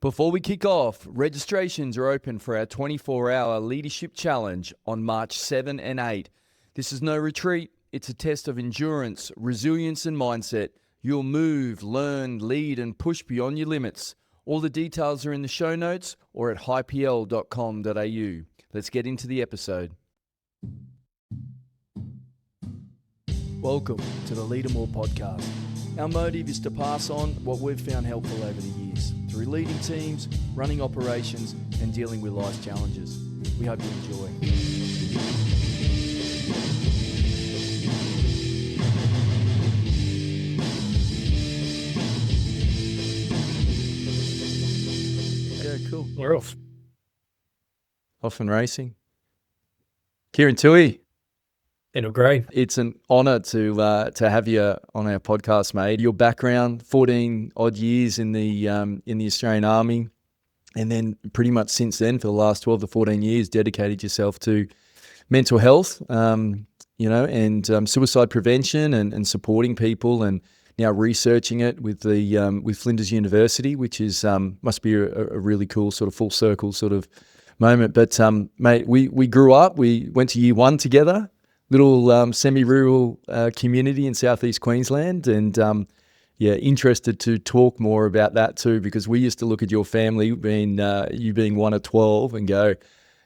Before we kick off, registrations are open for our 24-hour leadership challenge on March 7 and 8. This is no retreat. It's a test of endurance, resilience and mindset. You'll move, learn, lead and push beyond your limits. All the details are in the show notes or at highpl.com.au. Let's get into the episode. Welcome to the Leader More podcast. Our motive is to pass on what we've found helpful over the years through leading teams, running operations, and dealing with life's challenges. We hope you enjoy. Yeah, cool. We're off. Off and racing. Kieran Toohey. It'll great. It's an honour to have you on our podcast, mate. Your background, 14 odd years in the Australian Army, and then pretty much since then, for the last 12 to 14 years, dedicated yourself to mental health, and suicide prevention and supporting people, and now researching it with with Flinders University, which is must be a really cool sort of full circle sort of moment. But mate, we grew up. We went to year one together. Little semi-rural community in southeast Queensland, and interested to talk more about that too, because we used to look at your family, you being one of 12, and go,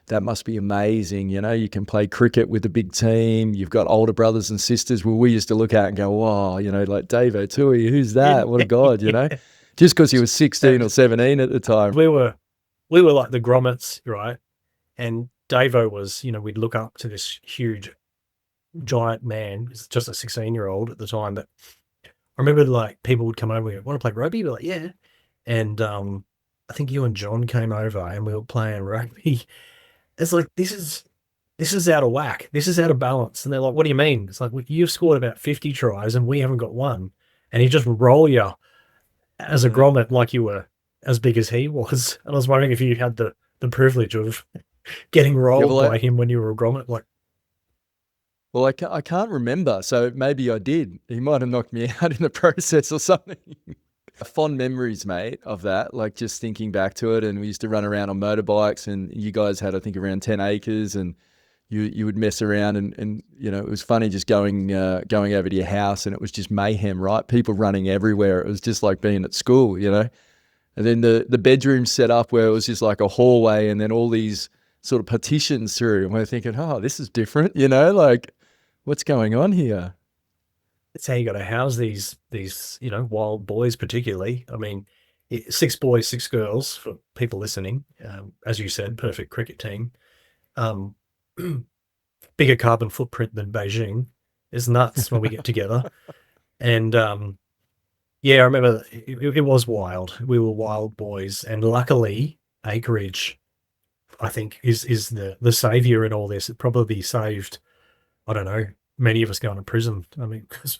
that must be amazing. You know, you can play cricket with a big team. You've got older brothers and sisters. Well, we used to look at and go, wow, like Davo Toohey, who's that? What a god, just because he was 16 or 17 at the time. We were like the grommets, right? And Davo was, we'd look up to this huge giant man. He's just a 16-year-old at the time, but I remember like people would come over and go, want to play rugby? We're like, yeah. And I think you and John came over and we were playing rugby. It's like, this is out of whack. This is out of balance. And they're like, what do you mean? It's like, well, you've scored about 50 tries and we haven't got one. And he just roll you as a grommet like you were as big as he was. And I was wondering if you had the privilege of getting rolled by him when you were a grommet. Like, well, I can't remember, so maybe I did. He might have knocked me out in the process or something. Fond memories, mate, of that, like just thinking back to it. And we used to run around on motorbikes, and you guys had, I think, around 10 acres, and you would mess around, and it was funny just going over to your house, and it was just mayhem, right? People running everywhere. It was just like being at school, And then the bedroom set up where it was just like a hallway, and then all these sort of partitions through, and we're thinking, oh, this is different, like, what's going on here? It's how you got to house these wild boys, particularly. I mean, 6 boys, 6 girls for people listening. As you said, perfect cricket team. Bigger carbon footprint than Beijing. It's nuts when we get together. And I remember it was wild. We were wild boys, and luckily, acreage, I think, is the savior in all this. It probably saved, I don't know, many of us going to prison. I mean, because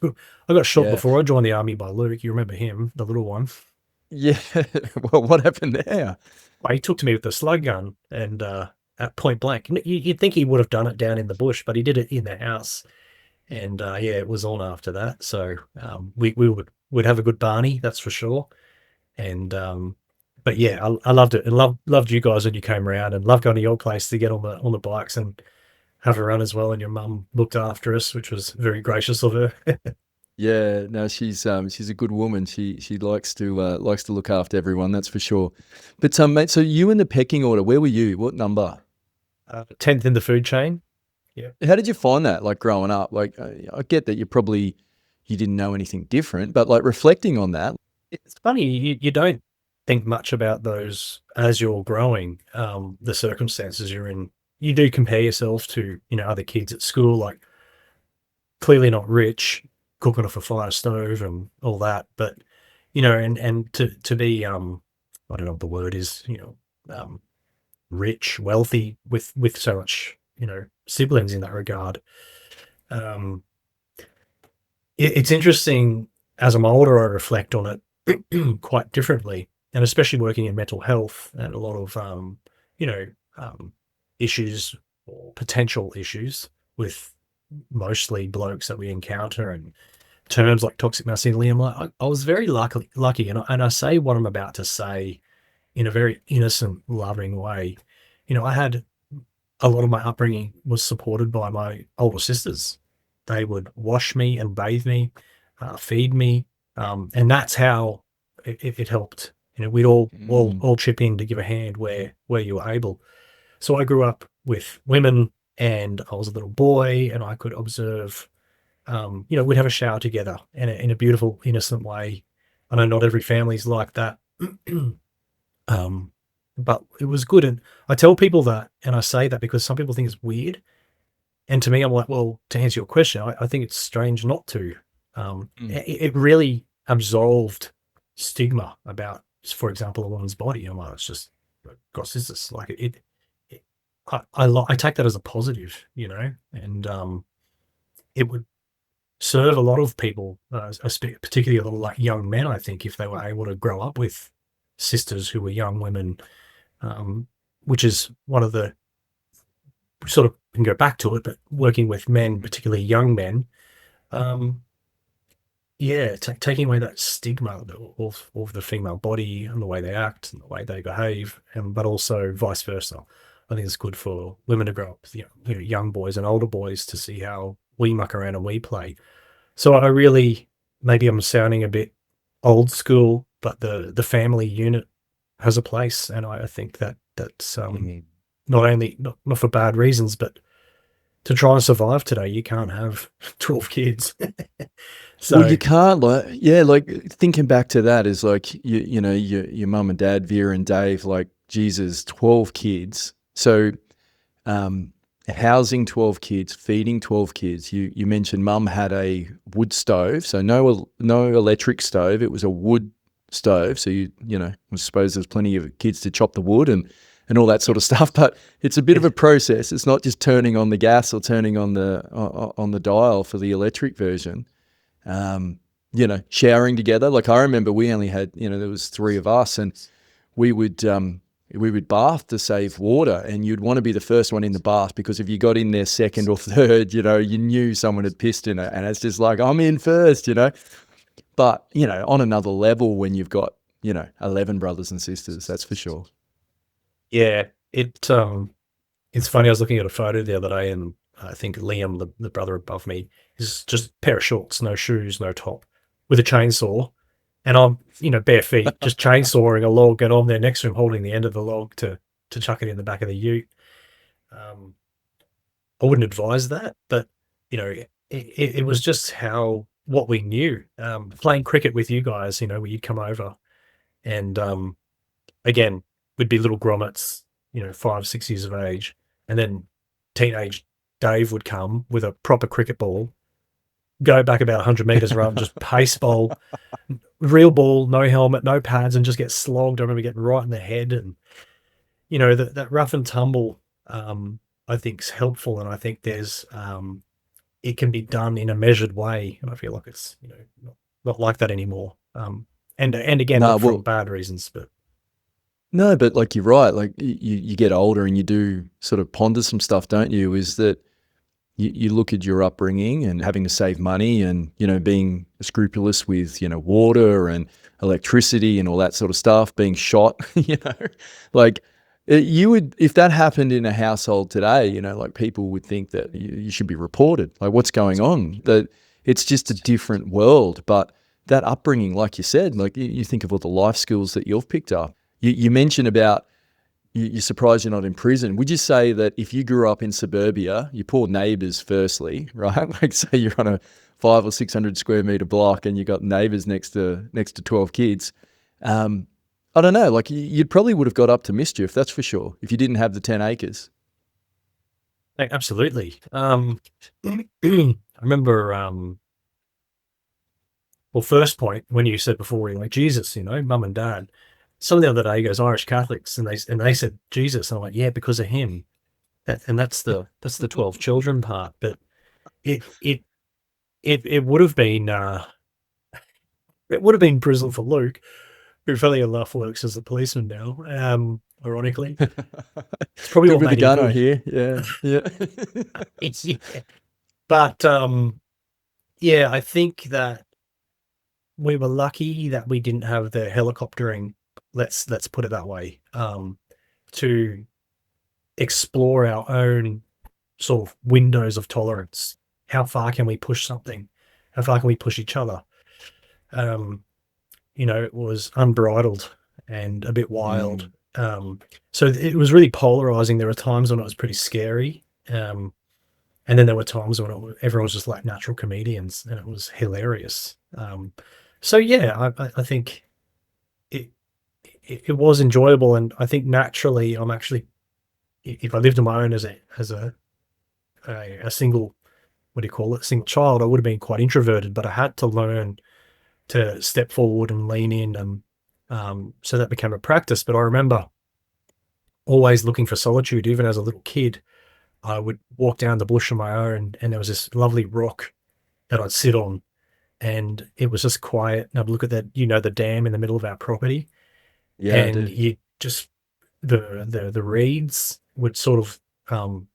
I got shot before I joined the army by Luke. You remember him, the little one? Yeah. Well, what happened there? Well, he took to me with the slug gun and at point blank. You'd think he would have done it down in the bush, but he did it in the house. And it was on after that. So we would have a good Barney, that's for sure. And but yeah, I loved it, and loved you guys when you came around, and loved going to your place to get on the bikes and have a run as well. And your mum looked after us, which was very gracious of her. Yeah, no, she's a good woman. She likes to look after everyone, that's for sure. But mate, so you in the pecking order, where were you? What number? 10th in the food chain. Yeah. How did you find that? Like growing up, like I get that you didn't know anything different, but like reflecting on that, it's funny. You don't think much about those as you're growing. The circumstances you're in. You do compare yourself to, other kids at school, like clearly not rich, cooking off a fire stove and all that. But, and to be, I don't know what the word is, rich, wealthy with so much, siblings in that regard. It's interesting, as I'm older, I reflect on it quite differently, and especially working in mental health and a lot of, issues or potential issues with mostly blokes that we encounter, and terms like toxic masculinity. I'm like, I was very lucky, and I say what I'm about to say in a very innocent, loving way. I had a lot of my upbringing was supported by my older sisters. They would wash me and bathe me, feed me, and that's how it helped. We'd all, all Mm. all chip in to give a hand where you were able. So I grew up with women, and I was a little boy, and I could observe. We'd have a shower together in a beautiful, innocent way. I know not every family's like that, um, but it was good. And I tell people that, and I say that because some people think it's weird. And to me, I'm like, well, to answer your question, I think it's strange not to. Mm. It really absolved stigma about, for example, a woman's body. I'm like, it's just, gosh, this is like it I take that as a positive, and it would serve a lot of people, particularly a lot of like young men, I think, if they were able to grow up with sisters who were young women, which is one of the sort of can go back to it, but working with men, particularly young men, um, yeah, taking away that stigma of the female body and the way they act and the way they behave, but also vice versa. I think it's good for women to grow up, young boys and older boys to see how we muck around and we play. So I really, maybe I'm sounding a bit old school, but the family unit has a place, and I think that's Mm. not only not for bad reasons, but to try and survive today, you can't have 12 kids. Well, So you can't like, yeah, like thinking back to that is like your mum and dad, Vera and Dave, like Jesus, 12 kids. So um, housing 12 kids, feeding 12 kids. You mentioned mum had a wood stove, so no electric stove. It was a wood stove. So I suppose there's plenty of kids to chop the wood and all that sort of stuff. But it's a bit of it, a process. It's not just turning on the gas or turning on the dial for the electric version. Showering together. Like I remember we only had, there was three of us, and we would bath to save water, and you'd want to be the first one in the bath because if you got in there second or third, you knew someone had pissed in it, and it's just like I'm in first. But on another level, when you've got 11 brothers and sisters, that's for sure. yeah, it's funny. I was looking at a photo the other day, and I think Liam, the brother above me, is just a pair of shorts, no shoes, no top, with a chainsaw, and I'm bare feet, just chainsawing a log, and I'm there next to him holding the end of the log to chuck it in the back of the ute. Um, I wouldn't advise that, but it was just how what we knew. Playing cricket with you guys, where you'd come over, and again, we'd be little grommets, 5, 6 years of age, and then teenage Dave would come with a proper cricket ball, go back about 100 meters rather than just pace bowl, real ball, no helmet, no pads, and just get slogged. I remember getting right in the head, and that rough and tumble. I think is helpful, and I think there's it can be done in a measured way, and I feel like it's not like that anymore. And again, No, not from well, bad reasons, but no, but like you're right. Like you get older and you do sort of ponder some stuff, don't you? Is that you look at your upbringing and having to save money and, being scrupulous with, water and electricity and all that sort of stuff, being shot, like you would, if that happened in a household today, like people would think that you should be reported. Like what's going on? That it's just a different world. But that upbringing, like you said, like you think of all the life skills that you've picked up. You mentioned about you're surprised you're not in prison. Would you say that if you grew up in suburbia, your poor neighbours, firstly, right? Like, say you're on a 500 or 600 square meter block, and you got neighbours next to 12 kids. I don't know. Like, you probably would have got up to mischief. That's for sure. If you didn't have the 10 acres. absolutely. I remember, well, first point when you said before, you're like Jesus, mum and dad. Someone the other day goes Irish Catholics, and they said Jesus, and I'm like, yeah, because of him. And that's the 12 children part. But it it it would have been prison for Luke, who funny enough works as a policeman now. Ironically, it's probably Good what with the made him gun, I good. hear. Yeah, yeah. It's yeah. But yeah, I think that we were lucky that we didn't have the helicoptering let's put it that way, to explore our own sort of windows of tolerance. How far can we push something? How far can we push each other? Um, it was unbridled and a bit wild. Mm. So it was really polarizing. There were times when it was pretty scary. And then there were times when everyone was just like natural comedians and it was hilarious. So yeah, I think it, it was enjoyable. And I think naturally I'm actually, if I lived on my own as a single, what do you call it? Single child, I would have been quite introverted, but I had to learn to step forward and lean in. And so that became a practice. But I remember always looking for solitude, even as a little kid. I would walk down the bush on my own, and there was this lovely rock that I'd sit on, and it was just quiet. And I'd look at that, the dam in the middle of our property, Yeah, I and do. you just the reeds would sort of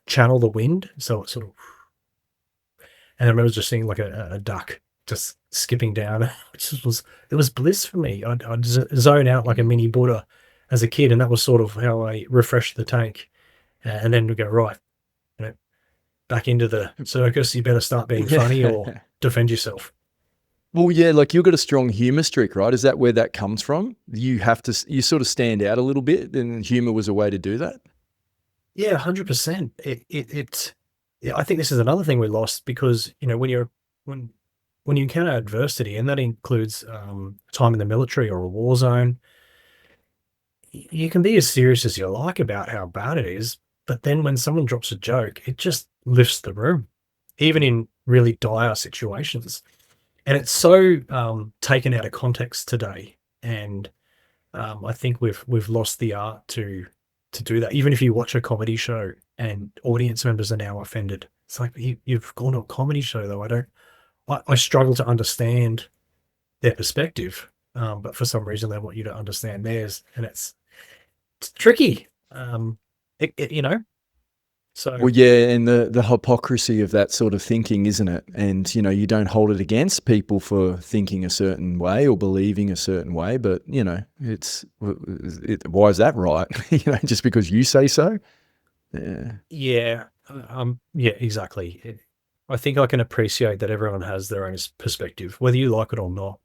channel the wind, so it sort of. And I remember just seeing like a duck just skipping down. It was bliss for me. I'd zone out like a mini Buddha as a kid, and that was sort of how I refreshed the tank. And then we go right, you know, back into the circus. You better start being funny or Yeah. defend yourself. Well, yeah, like you've got a strong humor streak, right? Is that where that comes from? You have to, you sort of stand out a little bit, and humor was a way to do that. Yeah, 100%. Yeah, I think this is another thing we lost because when you encounter adversity, and that includes time in the military or a war zone, you can be as serious as you like about how bad it is, but then when someone drops a joke, it just lifts the room, even in really dire situations. And it's so taken out of context today, and I think we've lost the art to do that. Even if you watch a comedy show and audience members are now offended, it's like you've gone to a comedy show though. I struggle to understand their perspective, but for some reason they want you to understand theirs, and it's tricky. So Well, yeah, and the hypocrisy of that sort of thinking, isn't it? And you don't hold it against people for thinking a certain way or believing a certain way, but why is that right? Just because you say so. Yeah. yeah, yeah, exactly. I think I can appreciate that everyone has their own perspective, whether you like it or not.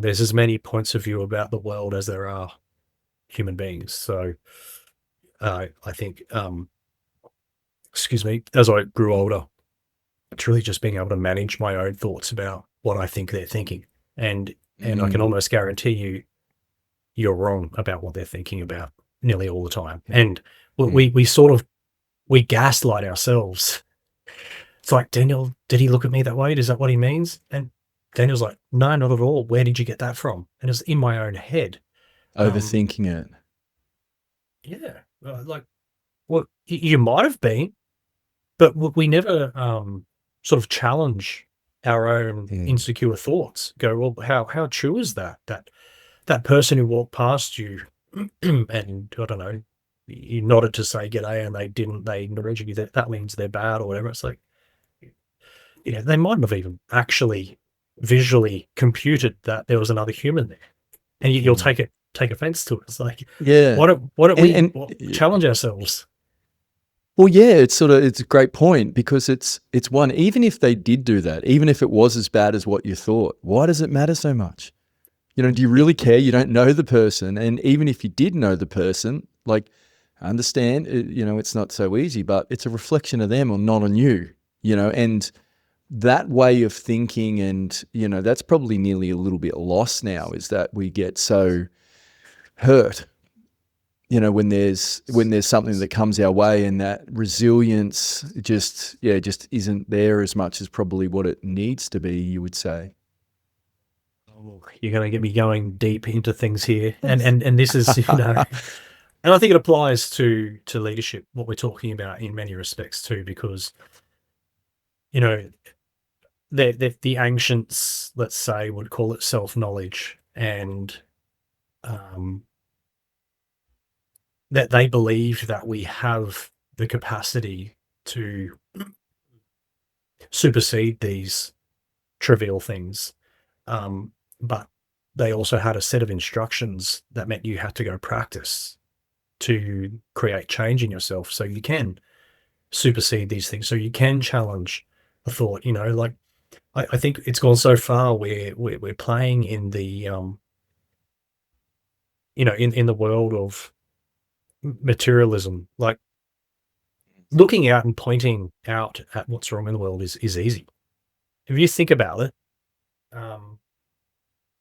There's as many points of view about the world as there are human beings. So I think, excuse me, as I grew older, it's really just being able to manage my own thoughts about what I think they're thinking, and I can Mm, almost guarantee you're wrong about what they're thinking about nearly all the time. And mm. we sort of we gaslight ourselves. It's like, Daniel, did he look at me that way? Is that what he means? And Daniel's like, no, not at all. Where did you get that from? And it's in my own head. Um, Overthinking it. yeah, like, well, you might have been, but we never sort of challenge our own Yeah. insecure thoughts. Go, well, how true is that? That person who walked past you, and I don't know, you nodded to say g'day, and they didn't. They ignored you. That means they're bad or whatever. It's like, they mightn't have even actually visually computed that there was another human there, and you'll Mm. take offense to it. It's like, Yeah. why don't we And challenge ourselves? well, yeah, it's a great point because it's one, even if they did do that, even if it was as bad as what you thought, why does it matter so much? Do you really care? You don't know the person, and even if you did know the person, like, I understand, it's not so easy, but it's a reflection of them or not on you, and that way of thinking, and that's probably nearly a little bit lost now, is that we get so hurt when there's something that comes our way, and that resilience just isn't there as much as probably what it needs to be, you would say. Oh, you're going to get me going deep into things here, and this is and I think it applies to leadership, what we're talking about in many respects too, because you know the ancients, let's say, would call it self knowledge, and um, that they believed that we have the capacity to supersede these trivial things, but they also had a set of instructions that meant you had to go practice to create change in yourself. So you can supersede these things. So you can challenge a thought, like I think it's gone so far where we're playing in the, in the world of materialism, like looking out and pointing out at what's wrong in the world is easy. If you think about it,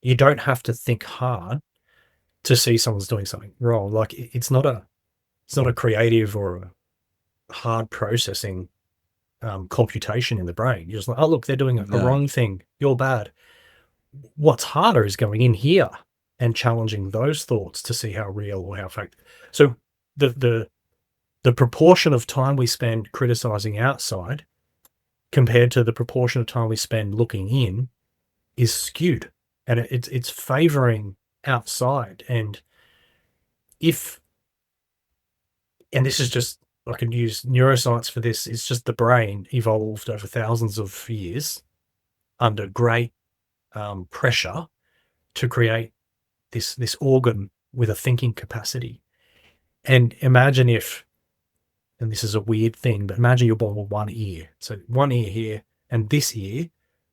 you don't have to think hard to see someone's doing something wrong. Like it's not a creative or a hard processing computation in the brain. You're just like, oh, look, they're doing a No. wrong thing. You're bad. What's harder is going in here and challenging those thoughts to see how real or how fact. So the proportion of time we spend criticizing outside compared to the proportion of time we spend looking in is skewed, and it's favoring outside. And this is just, I can use neuroscience for this. It's just the brain evolved over thousands of years under great pressure to create this organ with a thinking capacity. And imagine if, and this is a weird thing, but imagine you're born with one ear. So one ear here, and this ear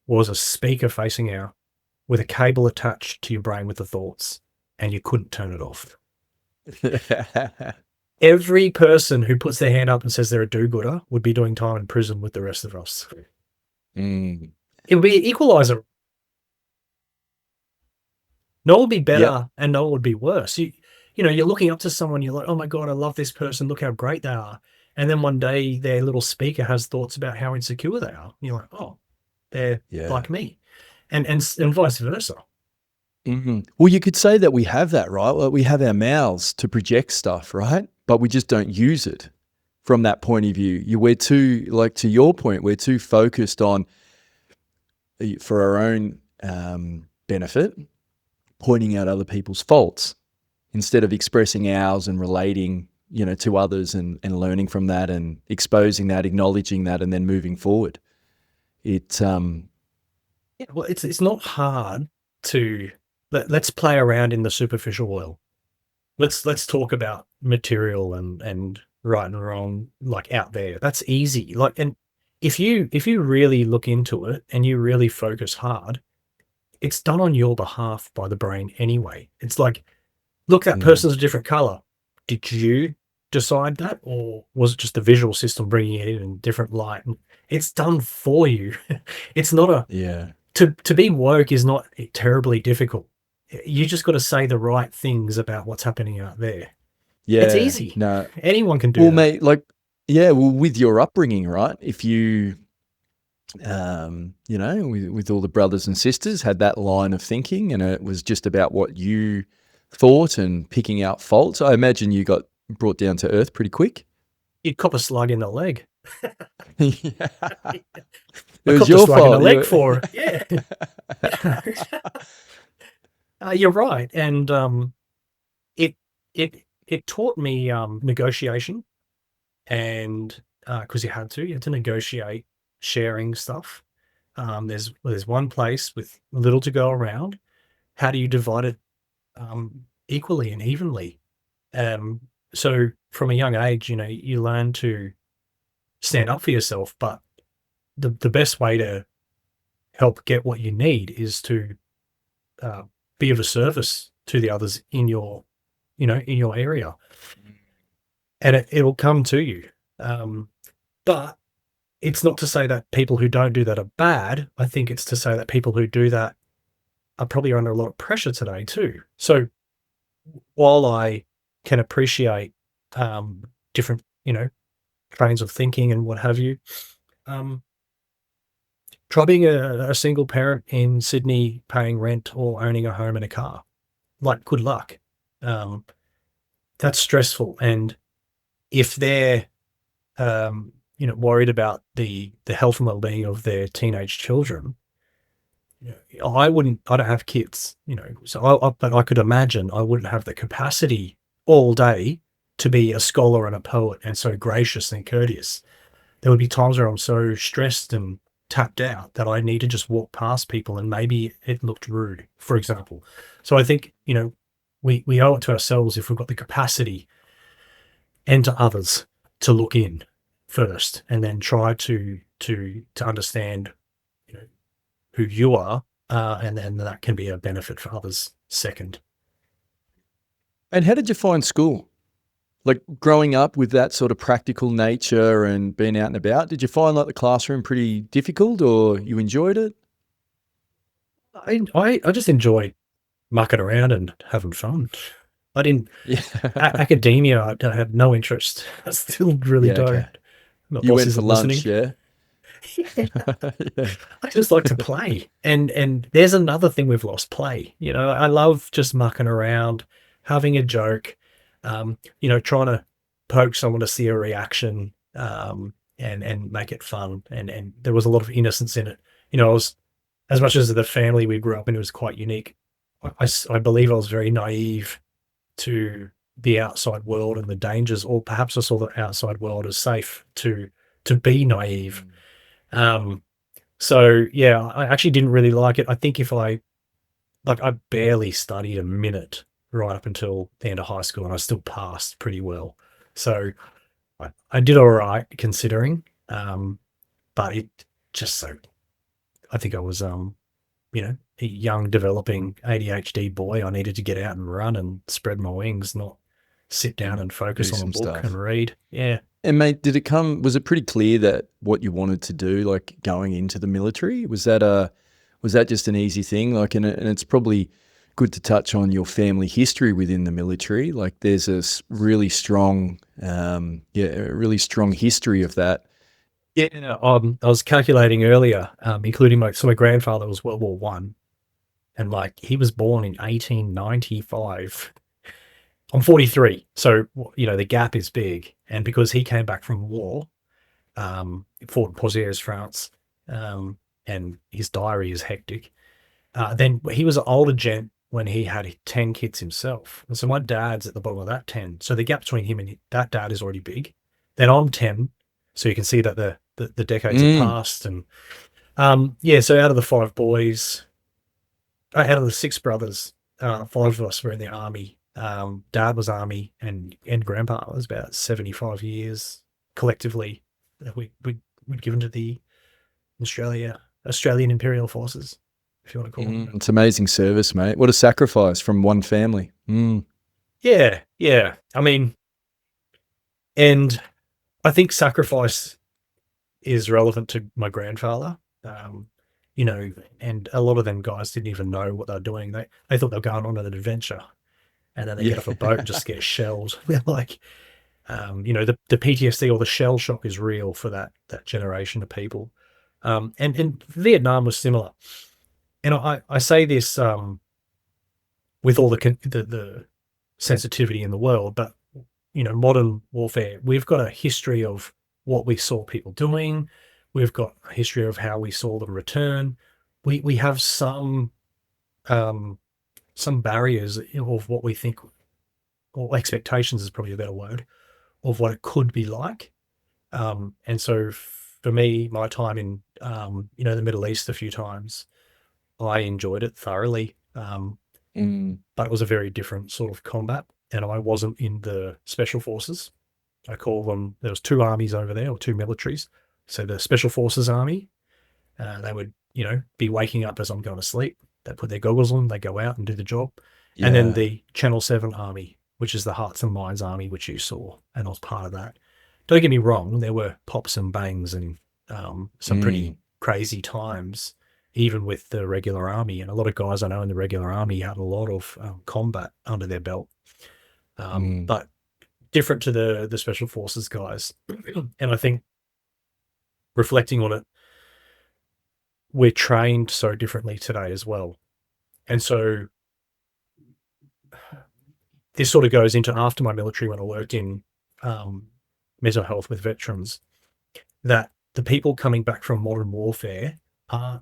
was a speaker facing out with a cable attached to your brain with the thoughts, and you couldn't turn it off. Every person who puts their hand up and says they're a do-gooder would be doing time in prison with the rest of us. Mm. It would be an equalizer. No one would be better, Yep. and no one would be worse. You're looking up to someone, you're like, oh my God, I love this person. Look how great they are. And then one day their little speaker has thoughts about how insecure they are. You're like, oh, they're like me. And vice versa. Mm-hmm. Well, you could say that we have that, right? Well, we have our mouths to project stuff, right? But we just don't use it from that point of view. We're too, like to your point, we're too focused on, for our own benefit, pointing out other people's faults instead of expressing ours and relating, to others and learning from that and exposing that, acknowledging that, and then moving forward. Yeah, well, it's not hard to let's play around in the superficial world. Let's talk about material and right and wrong, like out there. That's easy. Like, and if you really look into it and you really focus hard, it's done on your behalf by the brain anyway. It's like, look, that person's a different color. Did you decide that, or was it just the visual system bringing it in different light? It's done for you. It's not to be woke is not terribly difficult. You just got to say the right things about what's happening out there. Yeah, it's easy. No, anyone can do well, that. mate, with your upbringing, right? If you, with all the brothers and sisters had that line of thinking, and it was just about what you thought and picking out faults, I imagine you got brought down to earth pretty quick. You'd cop a slug in the leg. Yeah. It was your fault. In the leg for you're right, and it taught me negotiation, and because you had to negotiate sharing stuff. There's one place with little to go around. How do you divide it equally and evenly? So from a young age, you learn to stand up for yourself, but the best way to help get what you need is to be of a service to the others in your area, and it'll come to you. But it's not to say that people who don't do that are bad. I think it's to say that people who do that are probably under a lot of pressure today too. So while I can appreciate different, trains of thinking and what have you, try being a single parent in Sydney paying rent or owning a home and a car. Like, good luck. That's stressful. And if they're, worried about the health and well-being of their teenage children, I don't have kids, so but I could imagine I wouldn't have the capacity all day to be a scholar and a poet and so gracious and courteous. There would be times where I'm so stressed and tapped out that I need to just walk past people and maybe it looked rude, for example. So I think, we owe it to ourselves if we've got the capacity and to others to look in first and then try to understand, who you are, and then that can be a benefit for others second. And how did you find school? Like growing up with that sort of practical nature and being out and about, did you find like the classroom pretty difficult or you enjoyed it? I just enjoy mucking around and having fun. I didn't Yeah. academia. I had no interest. I still really Yeah, don't. okay. My You boss went for isn't lunch, listening. yeah? Yeah. I just like to play. And there's another thing we've lost, play. I love just mucking around, having a joke, trying to poke someone to see a reaction, and make it fun. And there was a lot of innocence in it. I was, as much as the family we grew up in was quite unique, I believe I was very naive to the outside world and the dangers, or perhaps I saw the outside world as safe to be naive. So yeah, I actually didn't really like it. I think I barely studied a minute right up until the end of high school, and I still passed pretty well. So I did all right considering, but it just so I think I was a young developing ADHD boy. I needed to get out and run and spread my wings, not sit down and Do focus on a some book stuff. and read. Yeah. And mate, was it pretty clear that what you wanted to do, like going into the military, was that just an easy thing? Like, and it's probably good to touch on your family history within the military. Like there's a really strong, a really strong history of that. Yeah, I was calculating earlier, including my grandfather was World War One, and like he was born in 1895. I'm 43, so the gap is big, and because he came back from war, fought in Poitiers, France, and his diary is hectic. Then he was an older gent when he had 10 kids himself, and so my dad's at the bottom of that 10. So the gap between him and that dad is already big. Then I'm 10, so you can see that the decades have passed, and so out of the five boys, out of the six brothers, five of us were in the army. Dad was army, and grandpa was about 75 years collectively that we'd given to the Australian Imperial Forces, if you want to call them. It's amazing service, mate. What a sacrifice from one family. Yeah. I mean, and I think sacrifice is relevant to my grandfather. And a lot of them guys didn't even know what they're doing. They thought they were going on an adventure, and then they get off a boat and just get shelled. They're like, the PTSD or the shell shock is real for that generation of people. And Vietnam was similar. And I say this with all the sensitivity in the world, but modern warfare, we've got a history of what we saw people doing. We've got a history of how we saw them return. We have some barriers of what we think, or expectations is probably a better word, of what it could be like. And so for me, my time in the Middle East a few times, I enjoyed it thoroughly. But it was a very different sort of combat, and I wasn't in the special forces. I call them, there was two armies over there, or two militaries. So the Special Forces Army, they would, be waking up as I'm going to sleep. They put their goggles on, they go out and do the job. Yeah. And then the Channel 7 Army, which is the Hearts and Minds Army, which you saw, and I was part of that. Don't get me wrong, there were pops and bangs and some pretty crazy times, even with the regular army. And a lot of guys I know in the regular army had a lot of combat under their belt. But different to the Special Forces guys. And I think reflecting on it, we're trained so differently today as well. And so this sort of goes into after my military, when I worked in mental health with veterans, that the people coming back from modern warfare are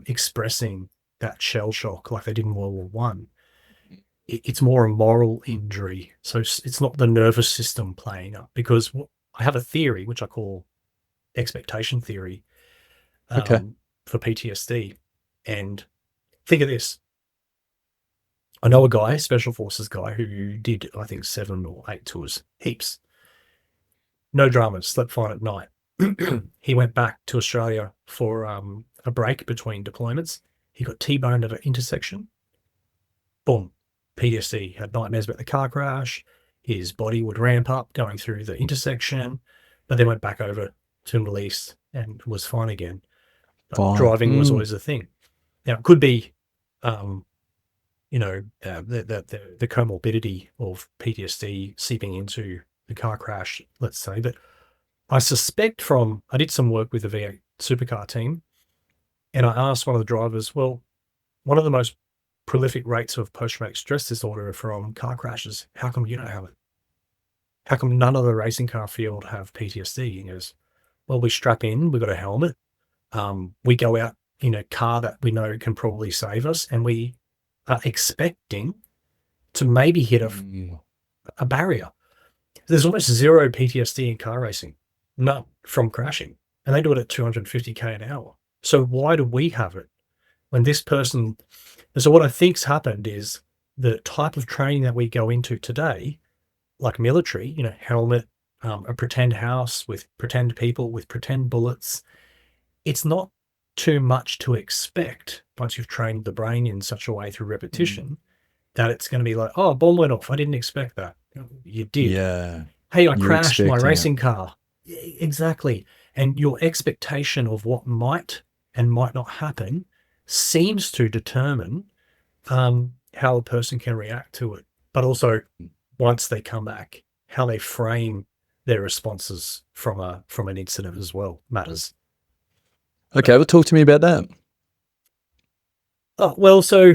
expressing that shell shock like they did in World War One. It's more a moral injury. So it's not the nervous system playing up, because I have a theory, which I call expectation theory, Okay. for PTSD. And think of this. I know a guy, special forces guy, who did, I think, 7 or 8 tours, heaps. No dramas, slept fine at night. He went back to Australia for a break between deployments. He got T-boned at an intersection. Boom, PTSD. Had nightmares about the car crash. His body would ramp up going through the intersection, but then went back over to Middle East and was fine again. But Fine. driving was always a thing. Now, it could be, the comorbidity of PTSD seeping into the car crash, let's say. But I suspect I did some work with the V8 supercar team, and I asked one of the drivers, well, one of the most prolific rates of post-traumatic stress disorder are from car crashes. How come you don't have it? How come none of the racing car field have PTSD? He goes, well, we strap in, we've got a helmet. We go out in a car that we know can probably save us, and we are expecting to maybe hit a barrier. There's almost zero PTSD in car racing, none from crashing, and they do it at 250k an hour. So why do we have it when this person? So what I think's happened is the type of training that we go into today, like military, helmet, a pretend house with pretend people with pretend bullets. It's not too much to expect once you've trained the brain in such a way through repetition that it's going to be like, oh, a bomb went off. I didn't expect that. You did. Yeah. Hey, I crashed my racing car. Exactly. And your expectation of what might and might not happen seems to determine how a person can react to it. But also, once they come back, how they frame their responses from an incident as well matters. Okay, well, talk to me about that. Oh, well, so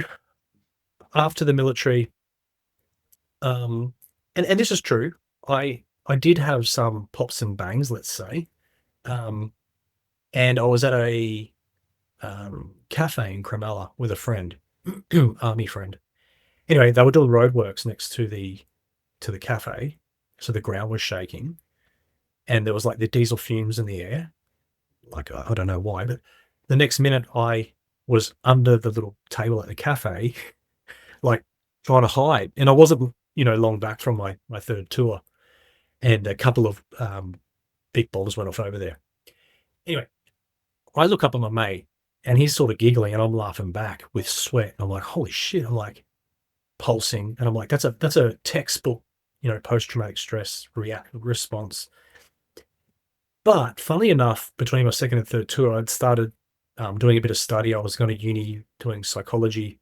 after the military, and this is true, I did have some pops and bangs, let's say, and I was at a cafe in Cronulla with a friend, army friend. Anyway, they were doing roadworks next to the cafe, so the ground was shaking, and there was like the diesel fumes in the air. Like, I don't know why, but the next minute I was under the little table at the cafe, like trying to hide. And I wasn't, long back from my third tour, and a couple of big bombs went off over there. Anyway, I look up at my mate, and he's sort of giggling, and I'm laughing back with sweat. I'm like, holy shit. I'm like pulsing. And I'm like, that's a textbook, post-traumatic stress response. But funnily enough, between my second and third tour, I'd started doing a bit of study. I was going to uni doing psychology,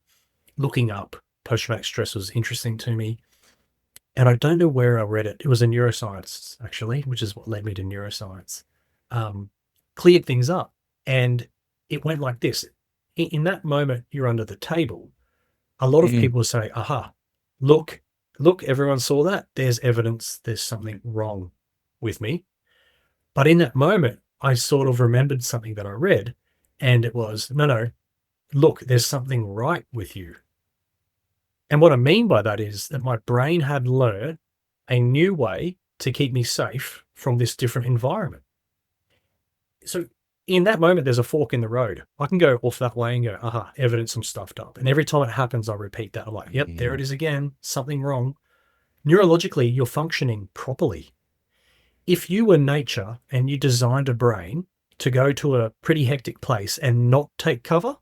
looking up post-traumatic stress was interesting to me. And I don't know where I read it. It was in neuroscience, actually, which is what led me to neuroscience. Cleared things up. And it went like this. In that moment, you're under the table. A lot of people say, aha, look, everyone saw that. There's evidence there's something wrong with me. But in that moment, I sort of remembered something that I read, and it was, no, look, there's something right with you. And what I mean by that is that my brain had learned a new way to keep me safe from this different environment. So in that moment, there's a fork in the road. I can go off that way and go, aha, evidence I'm stuffed up. And every time it happens, I repeat that. I'm like, yep, there it is again, something wrong. Neurologically, you're functioning properly. If you were nature and you designed a brain to go to a pretty hectic place and not take cover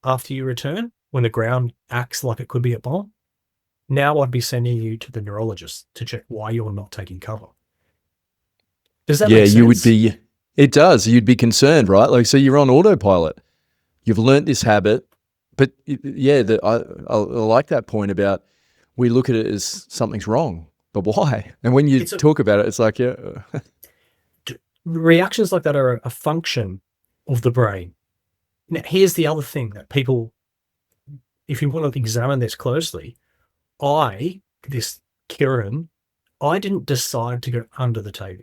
after you return, when the ground acts like it could be a bomb, now I'd be sending you to the neurologist to check why you're not taking cover. Does that make sense? Yeah, you would be, it does. You'd be concerned, right? Like, so you're on autopilot. You've learnt this habit, but yeah, I like that point about we look at it as something's wrong. But why? And when you talk about it, it's like, yeah. Reactions like that are a function of the brain. Now, here's the other thing that people, if you want to examine this closely, Kieran, I didn't decide to go under the table.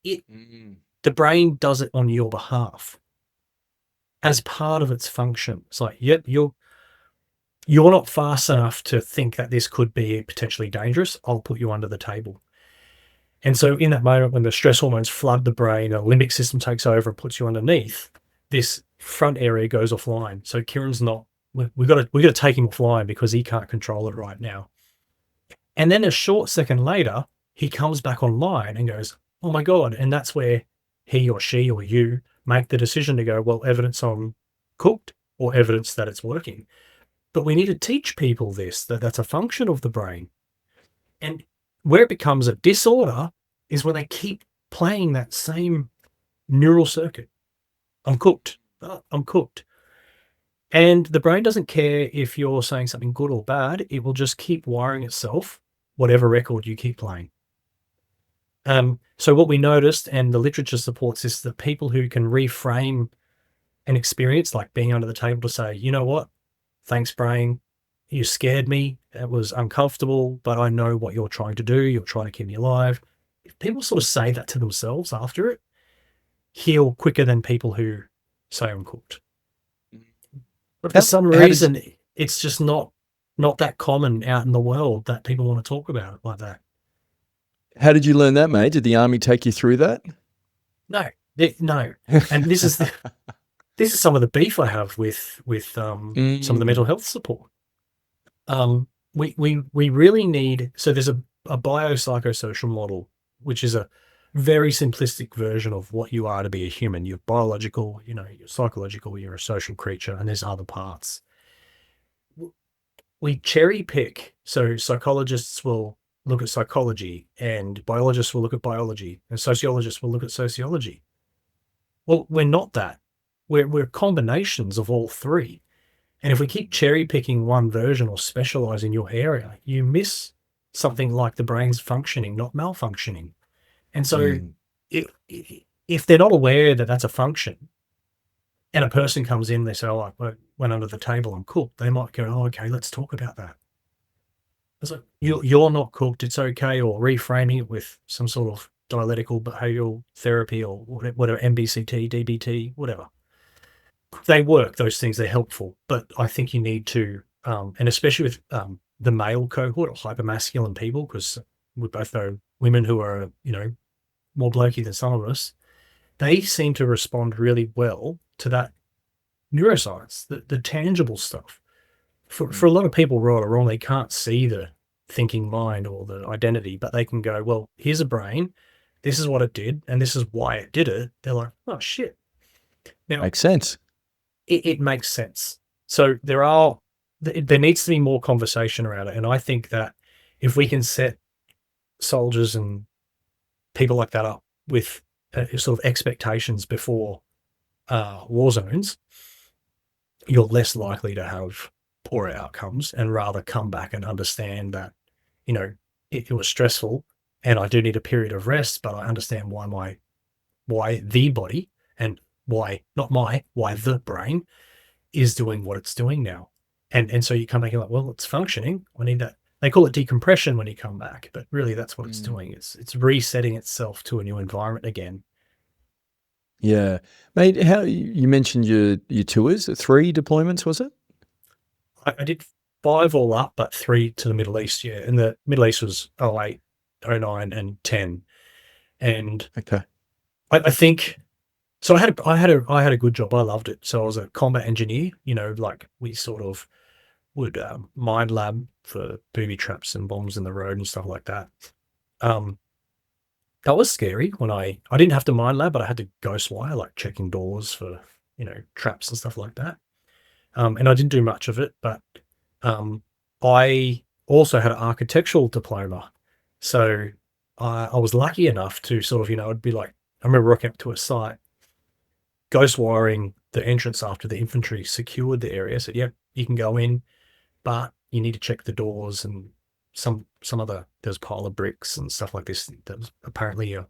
The brain does it on your behalf as part of its function. It's like, yep, you're not fast enough to think that this could be potentially dangerous. I'll put you under the table. And so in that moment when the stress hormones flood the brain, the limbic system takes over and puts you underneath, this front area goes offline. So Kieran's not, we got to take him offline because he can't control it right now. And then a short second later, he comes back online and goes, oh my God. And that's where he or she or you make the decision to go, well, evidence I'm cooked or evidence that it's working. But we need to teach people this, that that's a function of the brain. And where it becomes a disorder is when they keep playing that same neural circuit. I'm cooked. I'm cooked. And the brain doesn't care if you're saying something good or bad. It will just keep wiring itself, whatever record you keep playing. So what we noticed, and the literature supports this, that people who can reframe an experience, like being under the table to say, you know what, thanks, brain, you scared me. It was uncomfortable, but I know what you're trying to do. You're trying to keep me alive. If people sort of say that to themselves after it, heal quicker than people who say I'm cooked. But for some reason, it's just not that common out in the world that people want to talk about it like that. How did you learn that, mate? Did the army take you through that? No. And this is this is some of the beef I have with some of the mental health support. We really need, so there's a biopsychosocial model, which is a very simplistic version of what you are to be a human. You're biological, you're psychological, you're a social creature, and there's other parts. We cherry pick. So psychologists will look at psychology, and biologists will look at biology, and sociologists will look at sociology. Well, we're not that. We're combinations of all three. And if we keep cherry picking one version or specialize in your area, you miss something like the brain's functioning, not malfunctioning. And so if they're not aware that that's a function, and a person comes in, they say, oh, I went under the table, I'm cooked. They might go, oh, okay, let's talk about that. It's like, you're not cooked, it's okay, or reframing it with some sort of dialectical behavioral therapy or whatever, MBCT, DBT, whatever. They work, those things, they're helpful. But I think you need to, and especially with the male cohort or hypermasculine people, because we both know women who are, more blokey than some of us, they seem to respond really well to that neuroscience, the tangible stuff. For a lot of people, right or wrong, they can't see the thinking mind or the identity, but they can go, well, here's a brain, this is what it did, and this is why it did it. They're like, oh, shit. Now, makes sense. It makes sense. So there needs to be more conversation around it. And I think that if we can set soldiers and people like that up with sort of expectations before war zones, you're less likely to have poorer outcomes and rather come back and understand that, it was stressful and I do need a period of rest, but I understand why the body and why the brain is doing what it's doing now. And so you come back and like, well, it's functioning. I need that. They call it decompression when you come back, but really that's what it's doing. It's resetting itself to a new environment again. Yeah. Mate, how you mentioned your tours, 3 deployments, was it? I did 5 all up, but 3 to the Middle East, yeah. And the Middle East was 08, 09, and 10. And okay. I think so. I had a good job. I loved it. So I was a combat engineer. Like we sort of would mind lab for booby traps and bombs in the road and stuff like that. That was scary when I didn't have to mind lab, but I had to ghost wire, like checking doors for traps and stuff like that. And I didn't do much of it, but I also had an architectural diploma. So I was lucky enough to sort of, it'd be like, I remember rocking up to a site, ghost wiring the entrance after the infantry secured the area. Said, yep, you can go in, but you need to check the doors and some other, there's a pile of bricks and stuff like this. That was apparently a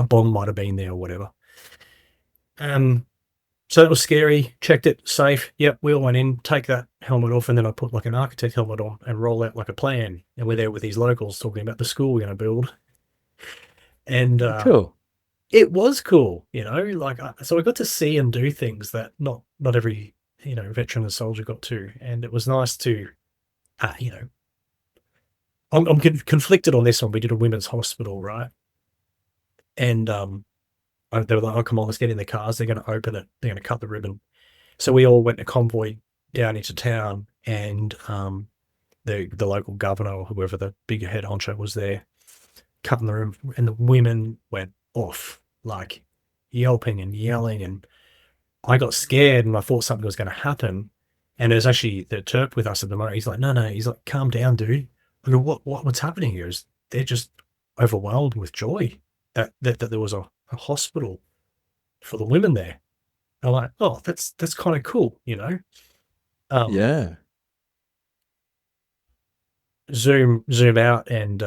bomb might have been there or whatever. So it was scary, checked it, safe. Yep, we all went in, take that helmet off, and then I put like an architect helmet on and roll out like a plan. And we're there with these locals talking about the school we're going to build. And cool. It was cool, so I got to see and do things that not every, veteran and soldier got to. And it was nice to, I'm conflicted on this one. We did a women's hospital, right? And they were like, "Oh, come on, let's get in the cars. They're going to open it. They're going to cut the ribbon." So we all went in a convoy down into town, and the local governor or whoever the big head honcho was there, cutting the room, and the women went off, like yelping and yelling, and I got scared and I thought something was going to happen. And there's actually the Turk with us at the moment. He's like, no, he's like, calm down, dude. I go, what's happening here? Is they're just overwhelmed with joy that there was a hospital for the women there. I'm like, oh, that's kind of cool, you know. Yeah. Zoom out and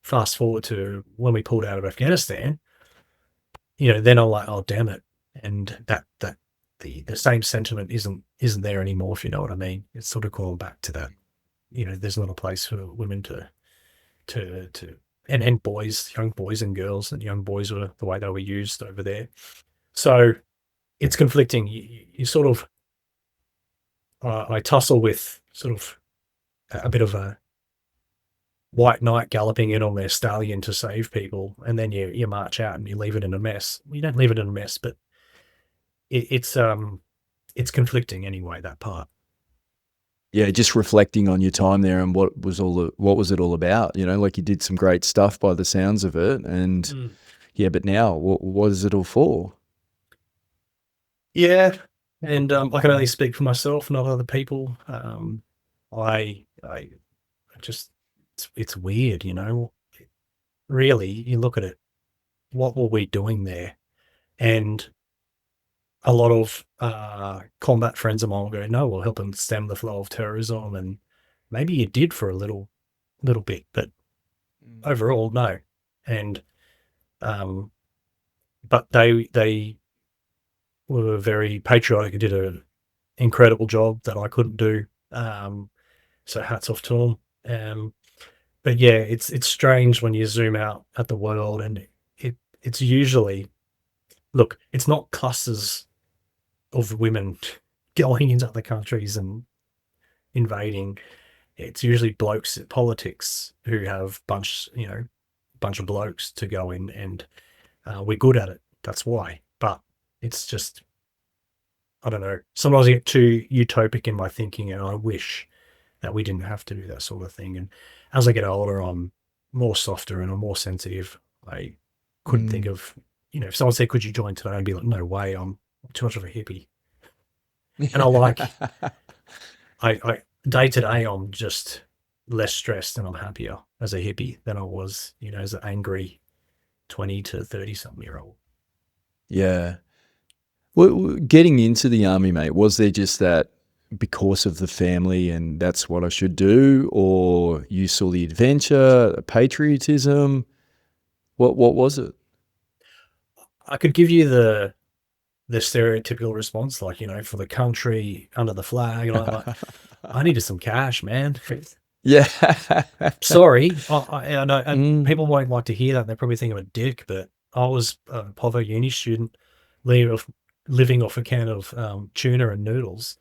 fast forward to when we pulled out of Afghanistan. You know, then I'm like, oh, damn it, and that the same sentiment isn't there anymore, if you know what I mean. It's sort of going back to that. You know, there's not a place for women to and boys, young boys and girls, and young boys were the way they were used over there. So it's conflicting. You sort of, I tussle with sort of a bit of a white knight galloping in on their stallion to save people, and then you march out and you leave it in a mess. You don't leave it in a mess, but it's conflicting anyway, that part. Yeah, just reflecting on your time there and what was it all about? You know, like you did some great stuff by the sounds of it, and yeah, but now what is it all for? Yeah, and I can only speak for myself, not other people. I just it's weird, you know. Really, you look at it, what were we doing there? And a lot of combat friends of mine will go, no, we'll help them stem the flow of terrorism, and maybe you did for a little bit, but overall, no. And but they were very patriotic and did an incredible job that I couldn't do. So hats off to them. But yeah, it's strange when you zoom out at the world, and it's usually, look, it's not clusters of women going into other countries and invading. It's usually blokes at politics who have bunch of blokes to go in, and we're good at it. That's why. But it's just, I don't know. Sometimes I get too utopic in my thinking, and I wish that we didn't have to do that sort of thing. And as I get older, I'm more softer and I'm more sensitive. I couldn't think of, if someone said, could you join today? I'd be like, no way, I'm too much of a hippie. And I day to day, I'm just less stressed and I'm happier as a hippie than I was, as an angry 20 to 30 something year old. Yeah. Well, getting into the army, mate, was there just that because of the family and that's what I should do, or you saw the adventure, patriotism? What was it? I could give you the stereotypical response, like, for the country, under the flag, and I'm like, I needed some cash, man. Yeah. Sorry, I know, and people won't like to hear that. They probably think I'm a dick, but I was a Povo uni student, living off a can of tuna and noodles.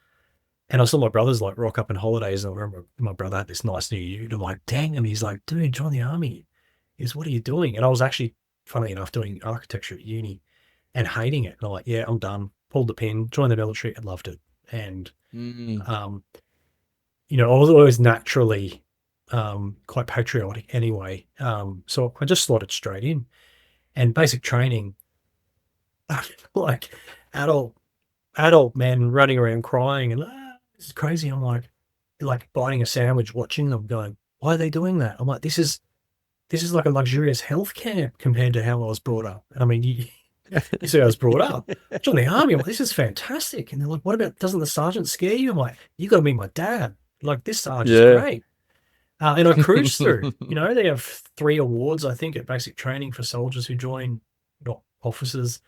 And I saw my brothers like rock up in holidays, and I remember my brother had this nice new ute. I'm like, dang him. He's like, dude, join the army. What are you doing? And I was actually, funnily enough, doing architecture at uni and hating it. And I'm like, yeah, I'm done. Pulled the pin, joined the military, and loved it. And, I was always naturally quite patriotic anyway. So I just slotted straight in. And basic training, like adult men running around crying and this is crazy. I'm like biting a sandwich, watching them going, why are they doing that? I'm like, this is like a luxurious health camp compared to how I was brought up. I mean, you see, I was brought up. Join the army. I'm like, this is fantastic. And they're like, what about, doesn't the sergeant scare you? I'm like, you got to meet my dad. Like, this sergeant's great. And I cruised through. They have 3 awards, I think, at basic training for soldiers who join, not officers.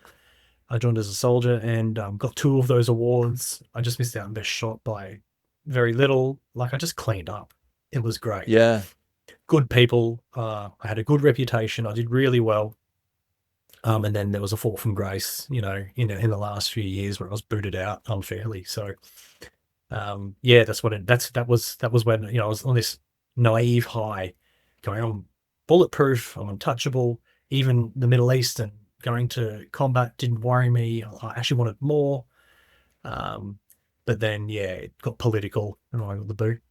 I joined as a soldier and got 2 of those awards. I just missed out on best shot by very little. Like, I just cleaned up. It was great. Yeah. Good people. I had a good reputation. I did really well. And then there was a fall from grace, in the last few years where I was booted out unfairly. So, yeah, that was when, I was on this naive high going, I'm bulletproof, I'm untouchable. Even the Middle East and going to combat didn't worry me. I actually wanted more. But then, yeah, it got political and I got the boot.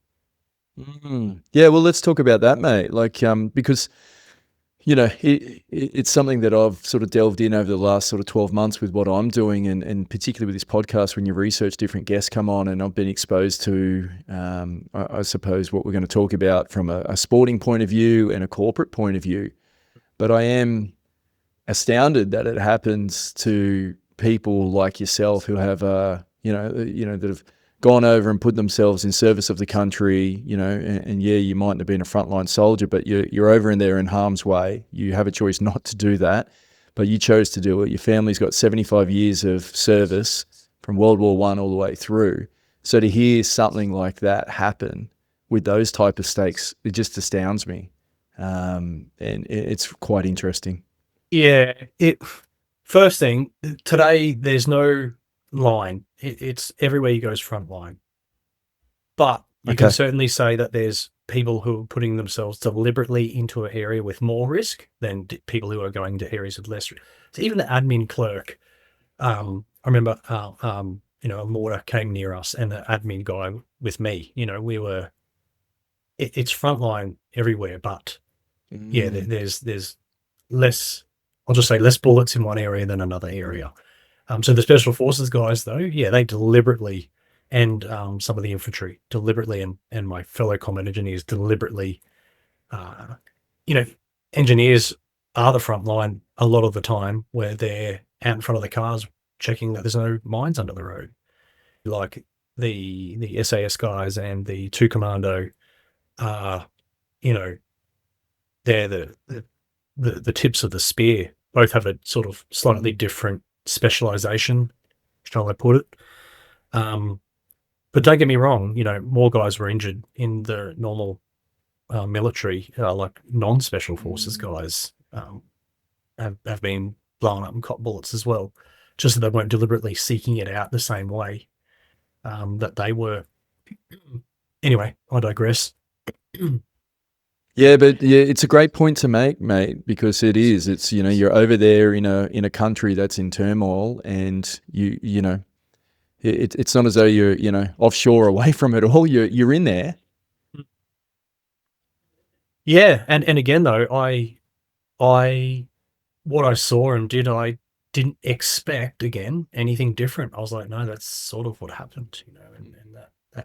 Yeah, well, let's talk about that, mate. Like, because it's something that I've sort of delved in over the last sort of 12 months with what I'm doing, and particularly with this podcast, when you research different guests come on, and I've been exposed to, I suppose, what we're going to talk about from a sporting point of view and a corporate point of view. But I am astounded that it happens to people like yourself who have, that have gone over and put themselves in service of the country, and yeah, you mightn't have been a frontline soldier, but you're over in there in harm's way. You have a choice not to do that, but you chose to do it. Your family's got 75 years of service from World War I all the way through. So to hear something like that happen with those type of stakes, it just astounds me. And it's quite interesting. Yeah. First thing, today there's no line. It's everywhere you go is front line. But you can certainly say that there's people who are putting themselves deliberately into an area with more risk than people who are going to areas with less risk. So even the admin clerk, I remember, a mortar came near us, and the admin guy with me, we were. It's frontline everywhere, but yeah, there's less. I'll just say less bullets in one area than another area. So the special forces guys, though, yeah, they deliberately, and some of the infantry deliberately, and my fellow combat engineers deliberately, engineers are the front line a lot of the time, where they're out in front of the cars checking that there's no mines under the road. Like the SAS guys and the 2 Commando are, they're the tips of the spear. Both have a sort of slightly different specialization, shall I put it. But don't get me wrong, more guys were injured in the normal military, like non-special forces guys have been blown up and caught bullets as well, just that they weren't deliberately seeking it out the same way that they were. Anyway, I digress. Yeah, but yeah, it's a great point to make, mate, because it's you're over there in a country that's in turmoil, and it's not as though you're offshore away from it all. You're in there. Yeah, and again though, I what I saw and did, I didn't expect again anything different. I was like, no, that's sort of what happened, and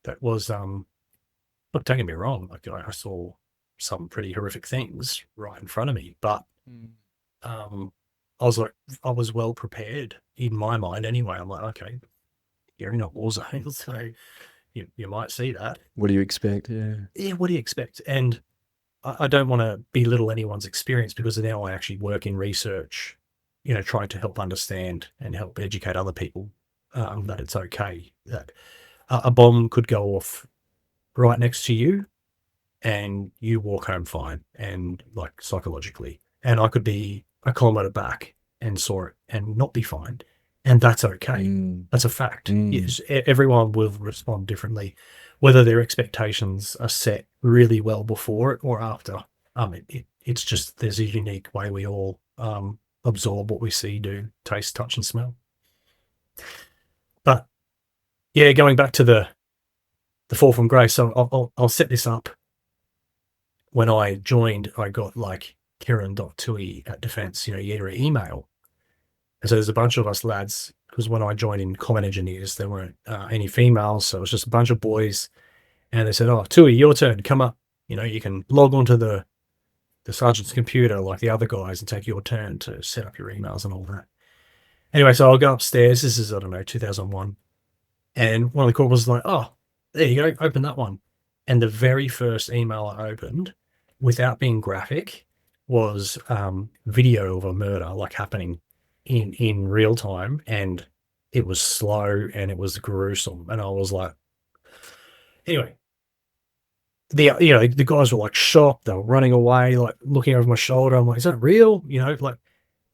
that was look, don't get me wrong, like I saw some pretty horrific things right in front of me, but I was well prepared in my mind anyway. I'm like, okay, you're in a war zone, so you might see that. What do you expect? Yeah, what do you expect? And I don't want to belittle anyone's experience, because now I actually work in research, trying to help understand and help educate other people that it's okay that a bomb could go off right next to you and you walk home fine, and like psychologically, and I could be a kilometer back and saw it and not be fine, and that's okay. That's a fact. Yes, everyone will respond differently, whether their expectations are set really well before it or after. It's just, there's a unique way we all absorb what we see, do, taste, touch, and smell. But yeah, going back to the fall from grace, so I'll set this up. When I joined, I got like Kieran Toohey at Defence, year email. And so there's a bunch of us lads, because when I joined in Common Engineers, there weren't any females, so it was just a bunch of boys. And they said, "Oh, Toohey, your turn, come up. You can log onto the sergeant's computer like the other guys and take your turn to set up your emails and all that." Anyway, so I'll go upstairs. This is, I don't know, 2001. And one of the corporals was like, "Oh, there you go, open that one." And the very first email I opened, without being graphic, was video of a murder like happening in real time, and it was slow and it was gruesome, and I was like, anyway, the guys were like shocked, they were running away, like looking over my shoulder. I'm like, is that real? Like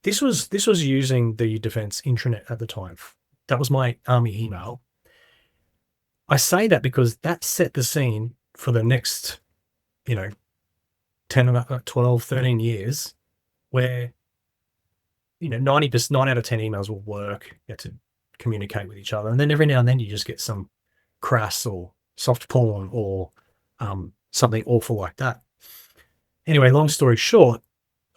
this was using the defense intranet at the time. That was my army email. I say that because that set the scene for the next 10, 12, 13 years, where 90%, 9 out of 10 emails will work. You have to communicate with each other. And then every now and then you just get some crass or soft porn or something awful like that. Anyway, long story short,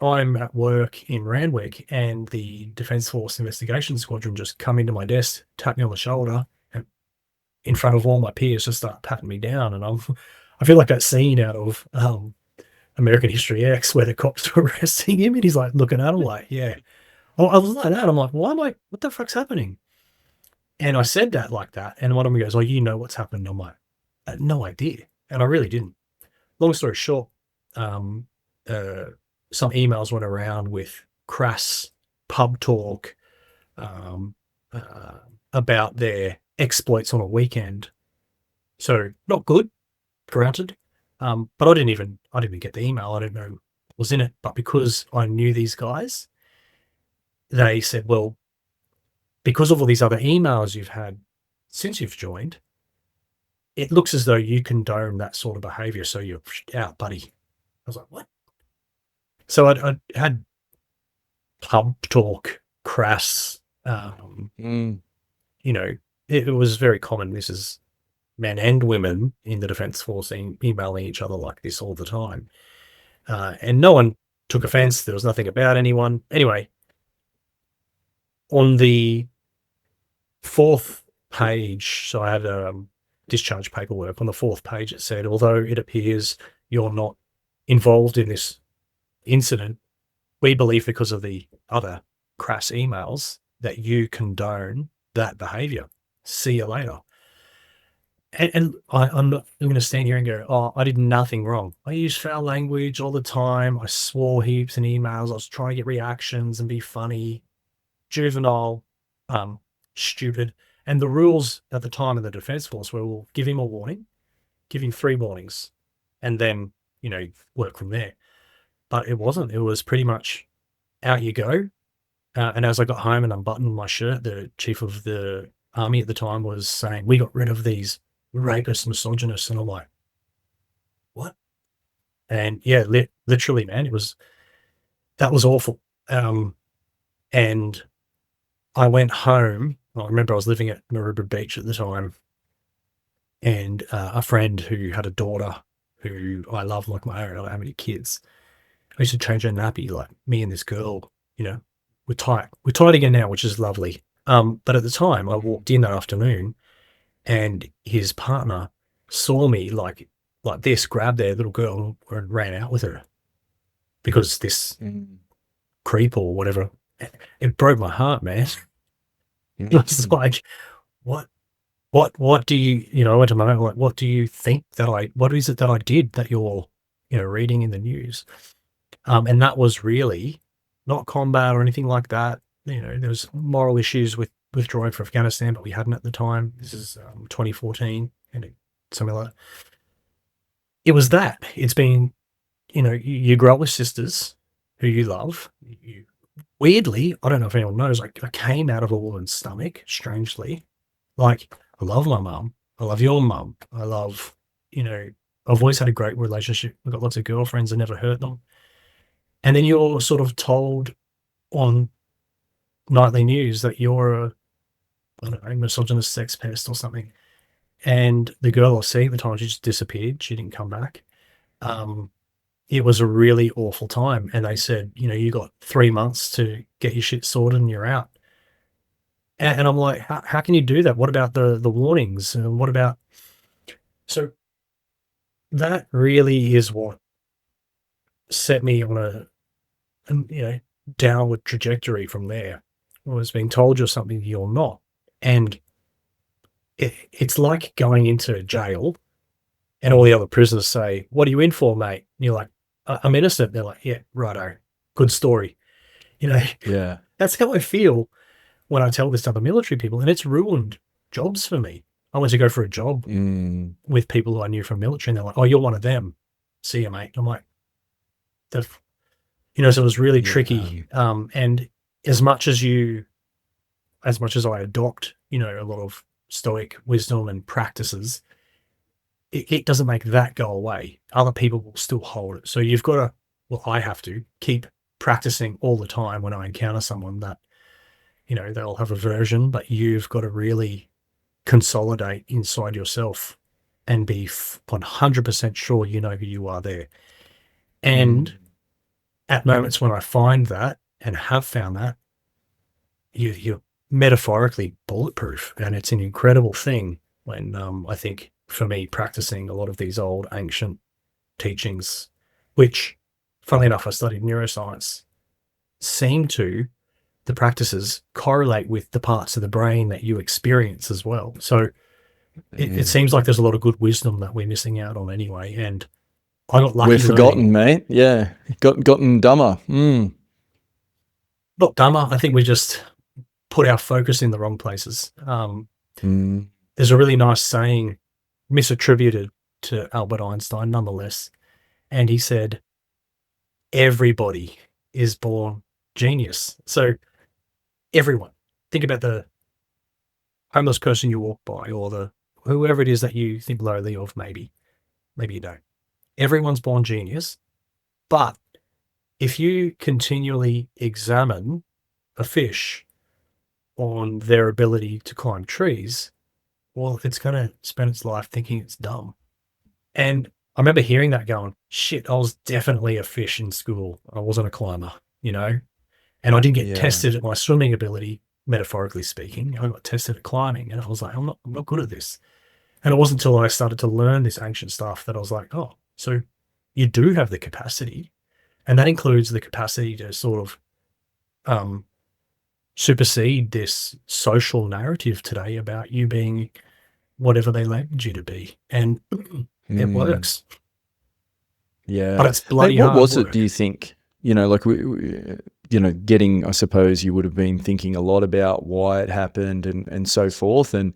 I'm at work in Randwick and the Defence Force Investigation Squadron just come into my desk, tap me on the shoulder, and in front of all my peers just start patting me down. And I feel like that scene out of American History X where the cops are arresting him and he's like looking at him like, yeah. I was like that. I'm like, what the fuck's happening? And I said that like that. And one of them goes, oh, you know what's happened? I'm like, I had no idea. And I really didn't. Long story short, some emails went around with crass pub talk about their exploits on a weekend. So not good, granted. But I didn't even get the email. I didn't know what was in it. But because I knew these guys, they said, well, because of all these other emails you've had since you've joined, it looks as though you condone that sort of behavior. So you're out, buddy. I was like, what? So I had pub talk, crass, it was very common. This is men and women in the Defence Force emailing each other like this all the time. And no one took offense. There was nothing about anyone. Anyway, on the 4th page, so I had discharge paperwork. On the 4th page, it said, although it appears you're not involved in this incident, we believe because of the other crass emails that you condone that behavior. See you later. And I'm not going to stand here and go, oh, I did nothing wrong. I used foul language all the time. I swore heaps in emails. I was trying to get reactions and be funny, juvenile, stupid. And the rules at the time of the Defence Force were, we'll give him a warning, give him 3 warnings, and then, work from there. But it wasn't. It was pretty much out you go. And as I got home and unbuttoned my shirt, the chief of the army at the time was saying, we got rid of these rapist, misogynist, and I'm like, what? And yeah, literally, man, that was awful. And I went home. I remember I was living at Maroubra Beach at the time, and a friend who had a daughter who I love like my own. I don't have any kids. I used to change her nappy, like me and this girl, we're tight. We're tight again now, which is lovely. But at the time, I walked in that afternoon, and his partner saw me like this, grabbed their little girl and ran out with her because this creep or whatever. It broke my heart, man. It was like, what do you, I went to my mate, like, what do you think what is it that I did that you're, reading in the news? And that was really not combat or anything like that. There was moral issues with withdrawing from Afghanistan, but we hadn't at the time. This is 2014 and something like that. It was that. It's been, you grow up with sisters who you love. Weirdly, I don't know if anyone knows, I came out of a woman's stomach, strangely. Like, I love my mum. I love your mum. I love, I've always had a great relationship. I've got lots of girlfriends. I never hurt them. And then you're sort of told on nightly news that you're a misogynist sex pest or something. And the girl I was seeing at the time, she just disappeared. She didn't come back. It was a really awful time. And they said, you got 3 months to get your shit sorted and you're out. And I'm like, how can you do that? What about the warnings? And what about... So that really is what set me on a downward trajectory from there. I was being told you're something you're not. And it's like going into jail and all the other prisoners say, what are you in for, mate? And you're like, I'm innocent. They're like, yeah, righto. Good story. Yeah. That's how I feel when I tell this to other military people, and it's ruined jobs for me. I went to go for a job with people who I knew from military, and they're like, oh, you're one of them. See you, mate. I'm like, so it was really tricky. And as much as I adopt, a lot of stoic wisdom and practices, it doesn't make that go away. Other people will still hold it. So you've got to, I have to keep practicing all the time when I encounter someone that, you know, they'll have aversion, but you've got to really consolidate inside yourself and be 100% sure you know who you are there. And at moments when I find that and have found that, you're metaphorically bulletproof. And it's an incredible thing when I think, for me, practicing a lot of these old ancient teachings, which, funnily enough, I studied neuroscience, seem to, the practices correlate with the parts of the brain that you experience as well. So it seems like there's a lot of good wisdom that we're missing out on anyway. And I got lucky. We're forgotten, mate. Yeah. Gotten dumber. Not dumber. I think we just put our focus in the wrong places. There's a really nice saying misattributed to Albert Einstein nonetheless. And he said, everybody is born genius. So everyone, think about the homeless person you walk by, or the whoever it is that you think lowly of, maybe you don't. Everyone's born genius. But if you continually examine a fish on their ability to climb trees, well, it's going to spend its life thinking it's dumb. And I remember hearing that going, shit, I was definitely a fish in school. I wasn't a climber, you know? And I didn't get tested at my swimming ability, metaphorically speaking. I got tested at climbing, and I was like, I'm not good at this. And it wasn't until I started to learn this ancient stuff that I was like, oh, so you do have the capacity. And that includes the capacity to sort of supersede this social narrative today about you being whatever they labeled you to be. And it works. Yeah. But it's bloody hard What was work. it, do you think? You know, like, you know, getting, I suppose you would have been thinking a lot about why it happened and so forth. And,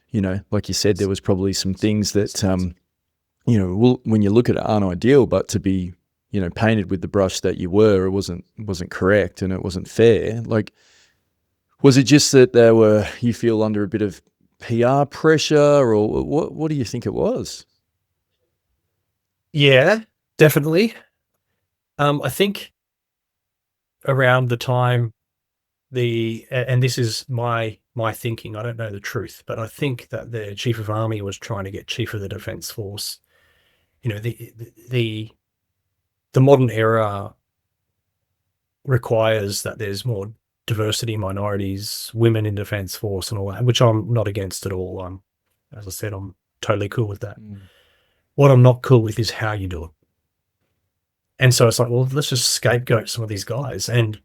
you know, like you said, there was probably some things that, you know, when you look at it, aren't ideal, but to be, you know, painted with the brush that you were, it wasn't correct and it wasn't fair. Like, was it just that you feel under a bit of PR pressure, or what do you think it was? Yeah, definitely. I think around the time and this is my thinking, I don't know the truth, but I think that the Chief of Army was trying to get Chief of the Defence Force. You know, the modern era requires that there's more diversity, minorities, women in Defence Force and all that, which I'm not against at all. As I said, I'm totally cool with that. What I'm not cool with is how you do it. And so it's like, well, let's just scapegoat some of these guys. And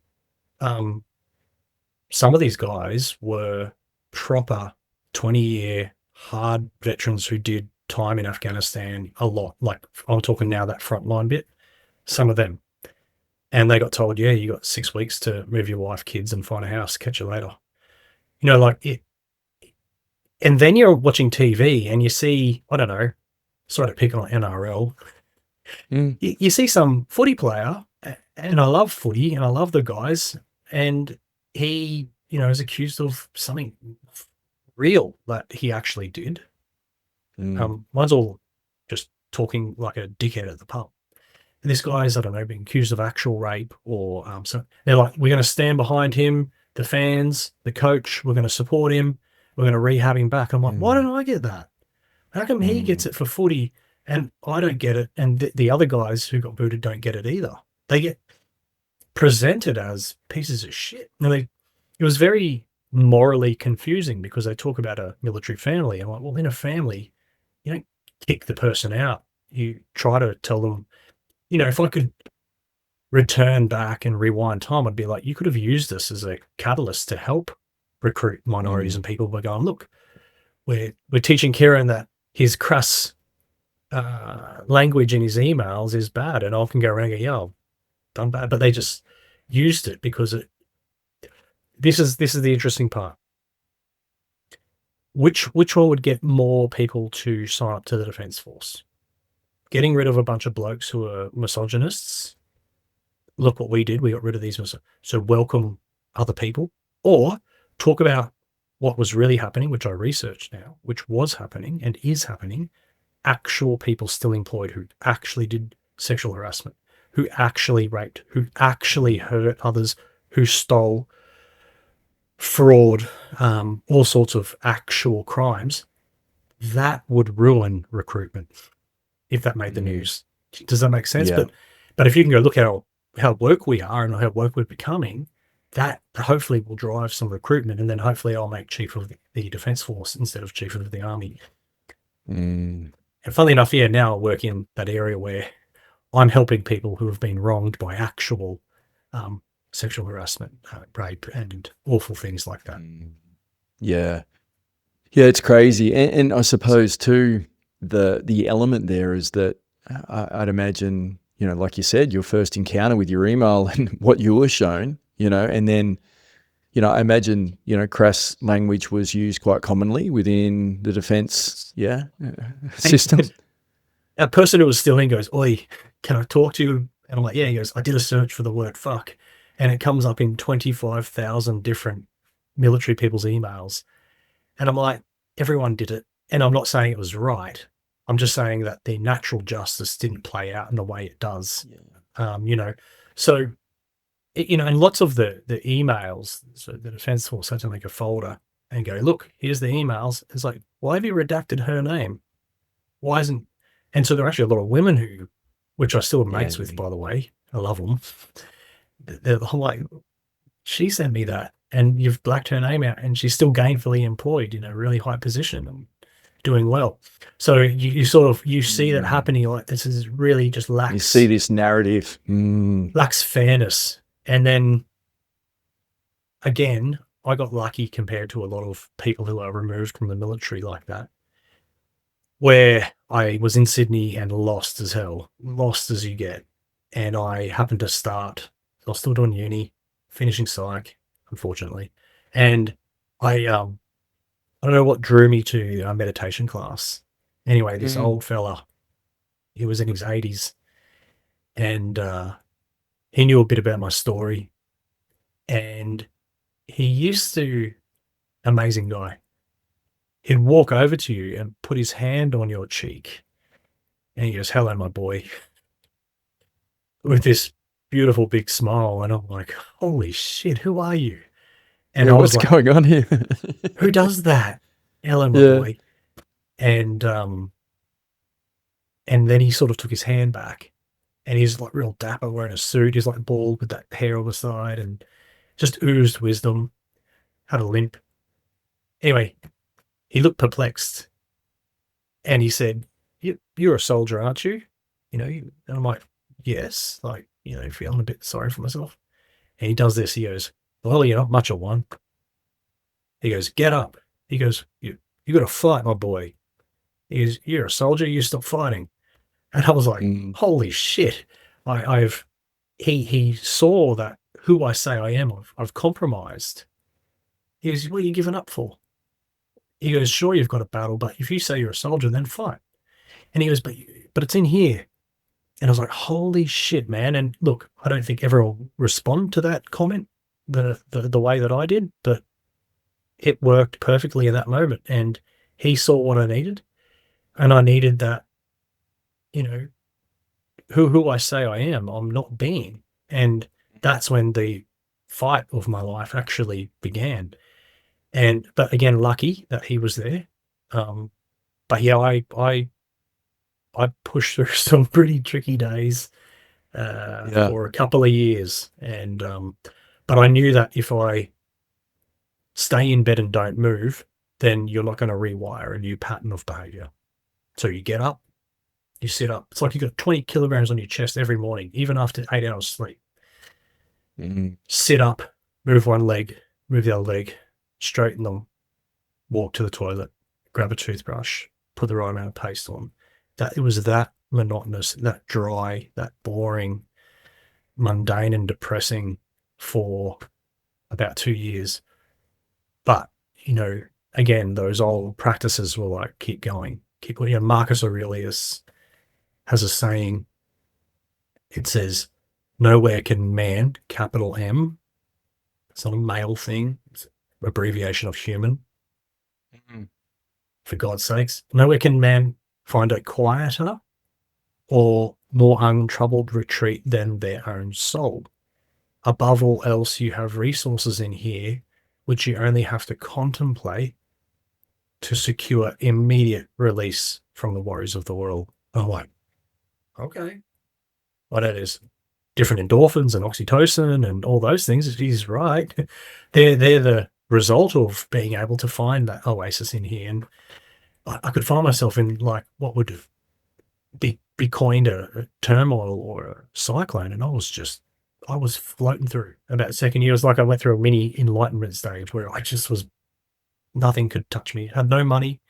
some of these guys were proper 20-year hard veterans who did time in Afghanistan a lot. Like, I'm talking now that frontline bit, some of them. And they got told, yeah, you got 6 weeks to move your wife, kids, and find a house. Catch you later. You know, like it. And then you're watching TV and you see, I don't know, sorry to pick on NRL. You see some footy player, and I love footy and I love the guys, and he, you know, is accused of something real that he actually did. Mine's all just talking like a dickhead at the pub. And this guy's, I don't know, being accused of actual rape, or so they're like, we're going to stand behind him, the fans, the coach, we're going to support him, we're going to rehab him back. I'm like, why don't I get that? How come he gets it for footy and I don't get it, and the other guys who got booted don't get it either? They get presented as pieces of shit. And it was very morally confusing because they talk about a military family. I'm like, well, in a family, you don't kick the person out. You try to tell them, you know, if I could return back and rewind time, I'd be like, you could have used this as a catalyst to help recruit minorities and people by going, look, we're teaching Kieran that his crass language in his emails is bad, and I can go around and go, yeah, I've done bad. But they just used it because this is the interesting part. Which one would get more people to sign up to the Defence Force? Getting rid of a bunch of blokes who are misogynists. Look what we did. We got rid of these. So welcome other people. Or talk about what was really happening, which I researched now, which was happening and is happening. Actual people still employed who actually did sexual harassment. who actually raped, who actually hurt others, who stole, fraud, all sorts of actual crimes, that would ruin recruitment if that made the news. Does that make sense? Yeah. But if you can go look at how woke we are and how woke we're becoming, that hopefully will drive some recruitment, and then hopefully I'll make chief of the defence force instead of chief of the army. And funnily enough, yeah, now I work in that area where I'm helping people who have been wronged by actual sexual harassment, rape, and awful things like that. Yeah. Yeah, it's crazy. And I suppose too, the element there is that I'd imagine, you know, like you said, your first encounter with your email and what you were shown, you know, and then, you know, I imagine, you know, crass language was used quite commonly within the defence, system. A person who was still in goes, "Oi, can I talk to you?" And I'm like, "Yeah." He goes, "I did a search for the word fuck, and it comes up in 25,000 different military people's emails." And I'm like, everyone did it. And I'm not saying it was right. I'm just saying that the natural justice didn't play out in the way it does. You know, so, you know, and lots of the emails, so the Defence Force had to make a folder and go, "Look, here's the emails." It's like, why have you redacted her name? Why isn't, and so there are actually a lot of women who, which I still am mates with, by the way. I love them. They're like, she sent me that, and you've blacked her name out, and she's still gainfully employed in a really high position and doing well. So you sort of, you see that happening. Like, this is really just lacks. You see this narrative. Lacks fairness. And then again, I got lucky compared to a lot of people who are removed from the military like that, where I was in Sydney and lost as hell, lost as you get. And I happened to start, I was still doing uni, finishing psych, unfortunately. And I don't know what drew me to a meditation class. Anyway, this old fella, he was in his 80s, and he knew a bit about my story. And he used to, amazing guy, he'd walk over to you and put his hand on your cheek. And he goes, "Hello, my boy," with this beautiful big smile. And I'm like, holy shit, who are you? And I was what's like, going on here? who does that? "Hello, my boy." And then he sort of took his hand back, and he's like real dapper, wearing a suit. He's like bald with that hair on the side, and just oozed wisdom, had a limp. Anyway, he looked perplexed, and he said, "You're a soldier, aren't you?" You know, and I'm like, "Yes," like, you know, feeling a bit sorry for myself. And he does this. He goes, "Well, you're not much of one." He goes, "Get up." He goes, you got to fight, my boy." He goes, "You're a soldier. You stop fighting." And I was like, holy shit. He saw that who I say I am, I've compromised. He goes, "What are you giving up for?" He goes, "Sure, you've got a battle, but if you say you're a soldier, then fight." And he goes, but it's in here." And I was like, holy shit, man. And look, I don't think everyone will respond to that comment the way that I did, but it worked perfectly in that moment. And he saw what I needed, and I needed that, you know, who I say I am, I'm not being. And that's when the fight of my life actually began. But again, lucky that he was there. But yeah, I pushed through some pretty tricky days for a couple of years. And but I knew that if I stay in bed and don't move, then you're not going to rewire a new pattern of behavior. So you get up, you sit up. It's like you've got 20 kilograms on your chest every morning, even after 8 hours sleep. Sit up, move one leg, move the other leg, straighten them, walk to the toilet, grab a toothbrush, put the right amount of paste on. That it was that monotonous, that dry, that boring, mundane and depressing for about 2 years. But, you know, again, those old practices were like, keep going. You know, Marcus Aurelius has a saying. It says, "Nowhere can man," capital M. It's not a male thing. It's an abbreviation of human. For God's sakes. "Nowhere can man find a quieter or more untroubled retreat than their own soul. Above all else, you have resources in here which you only have to contemplate to secure immediate release from the worries of the world. I'm like, okay. Well, that is different endorphins and oxytocin and all those things. He's right. They're the result of being able to find that oasis in here. And I could find myself in like what would be coined a turmoil or a cyclone. And I was floating through. About the second year, it was like I went through a mini enlightenment stage where I just was, nothing could touch me. I had no money.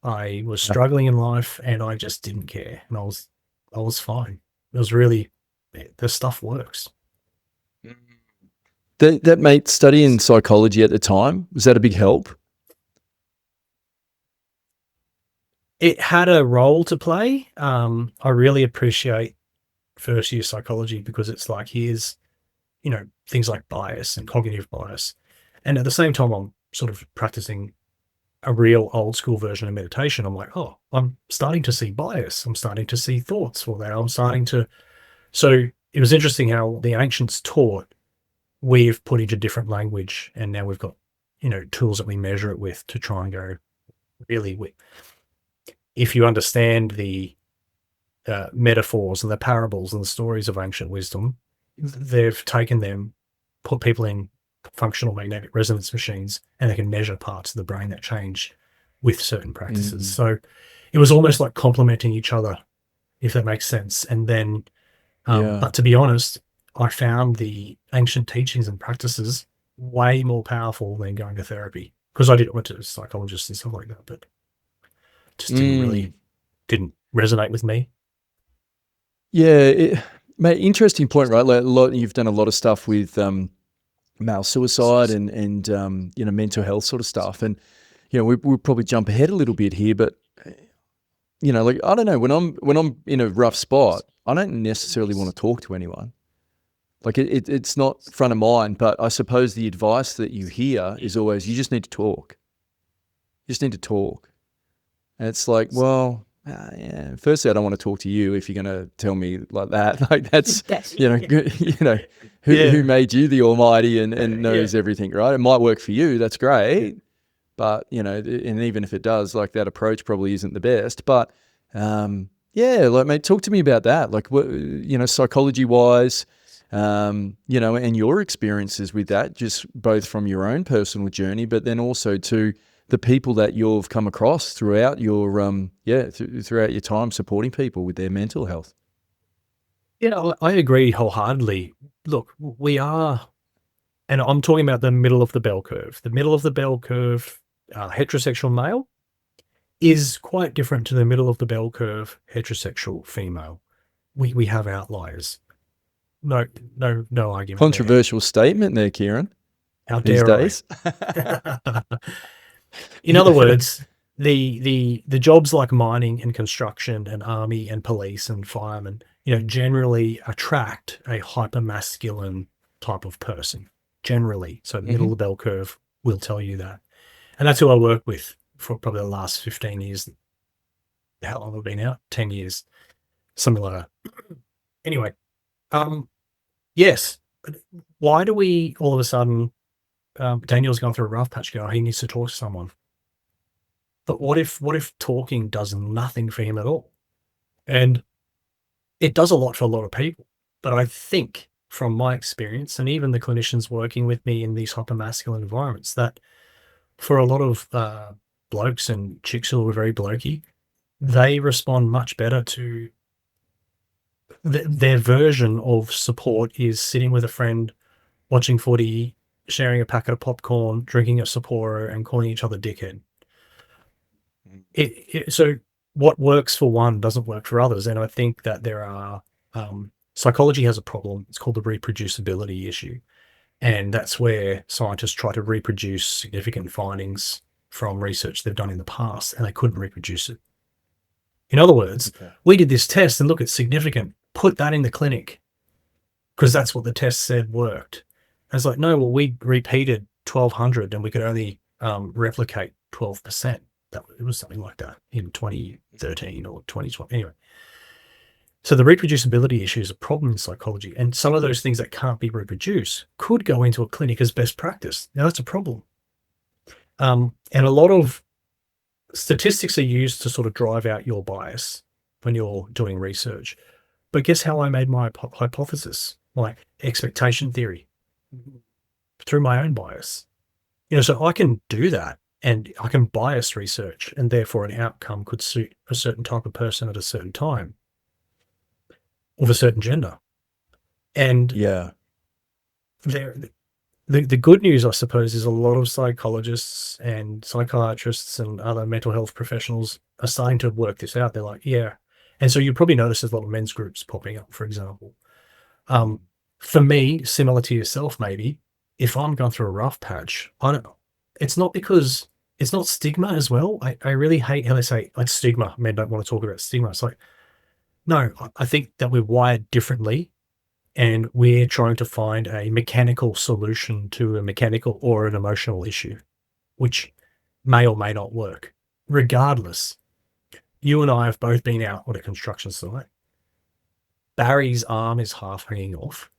I was struggling in life and I just didn't care. And I was fine. It was really, the stuff works. That mate studying psychology at the time, was that a big help? It had a role to play. I really appreciate first year psychology because it's like, here's, things like bias and cognitive bias. And at the same time, I'm sort of practicing a real old school version of meditation. I'm like, oh, I'm starting to see bias. I'm starting to see thoughts for that. So it was interesting how the ancients taught, we've put into different language, and now we've got, tools that we measure it with to try and go, really, if you understand the metaphors and the parables and the stories of ancient wisdom, they've taken them, put people in functional magnetic resonance machines, and they can measure parts of the brain that change with certain practices. So it was almost like complementing each other, if that makes sense. And then, but to be honest, I found the ancient teachings and practices way more powerful than going to therapy, because I went to psychologists and stuff like that, but just didn't resonate with me. Yeah, mate, interesting point, right? Like you've done a lot of stuff with male suicide and mental health sort of stuff, and we'll probably jump ahead a little bit here, but like, I don't know, when I'm in a rough spot, I don't necessarily want to talk to anyone. Like it's not front of mind, but I suppose the advice that you hear is always, you just need to talk. You just need to talk. And it's like, well, yeah, firstly, I don't want to talk to you if you're going to tell me like that. Like that's who made you the Almighty and knows everything, right? It might work for you. That's great. But, and even if it does, like that approach probably isn't the best. But, like, mate, talk to me about that. Like, what, psychology wise, and your experiences with that, just both from your own personal journey, but then also to the people that you've come across throughout your, throughout your time supporting people with their mental health. Yeah, I agree wholeheartedly. Look, we are, and I'm talking about the middle of the bell curve. The middle of the bell curve, heterosexual male, is quite different to the middle of the bell curve, heterosexual female. We have outliers. No argument. Controversial statement there, Kieran. How dare these days? In other words, the jobs like mining and construction and army and police and firemen, generally attract a hyper-masculine type of person, generally. So the middle of the bell curve will tell you that. And that's who I work with for probably the last 15 years. How long have I been out? 10 years. Something like that. Anyway, yes. Why do we all of a sudden, Daniel's gone through a rough patch, he needs to talk to someone. But what if talking does nothing for him at all? And it does a lot for a lot of people. But I think from my experience, and even the clinicians working with me in these hypermasculine environments, that for a lot of blokes and chicks who are very blokey, they respond much better to their version of support is sitting with a friend, watching footy, sharing a packet of popcorn, drinking a Sapporo, and calling each other dickhead. So what works for one doesn't work for others. And I think that there are, psychology has a problem. It's called the reproducibility issue. And that's where scientists try to reproduce significant findings from research they've done in the past, and they couldn't reproduce it. In other words, we did this test and look, it's significant. Put that in the clinic, because that's what the test said worked. And it's like, no, well, we repeated 1,200 and we could only replicate 12%. It was something like that in 2013 or 2020. Anyway, So the reproducibility issue is a problem in psychology, and some of those things that can't be reproduced could go into a clinic as best practice. Now that's a problem. And a lot of statistics are used to sort of drive out your bias when you're doing research. But guess how I made my hypothesis, my expectation theory, through my own bias. So I can do that, and I can bias research, and therefore an outcome could suit a certain type of person at a certain time of a certain gender. And Yeah. the good news, I suppose, is a lot of psychologists and psychiatrists and other mental health professionals are starting to work this out. They're like, yeah. And so you probably notice there's a lot of men's groups popping up, for example. For me, similar to yourself, maybe, if I'm going through a rough patch, it's not because it's not stigma as well. I really hate how they say like stigma. Men don't want to talk about stigma. It's like, no, I think that we're wired differently, and we're trying to find a mechanical solution to a mechanical or an emotional issue, which may or may not work. Regardless, you and I have both been out on a construction site. Barry's arm is half hanging off.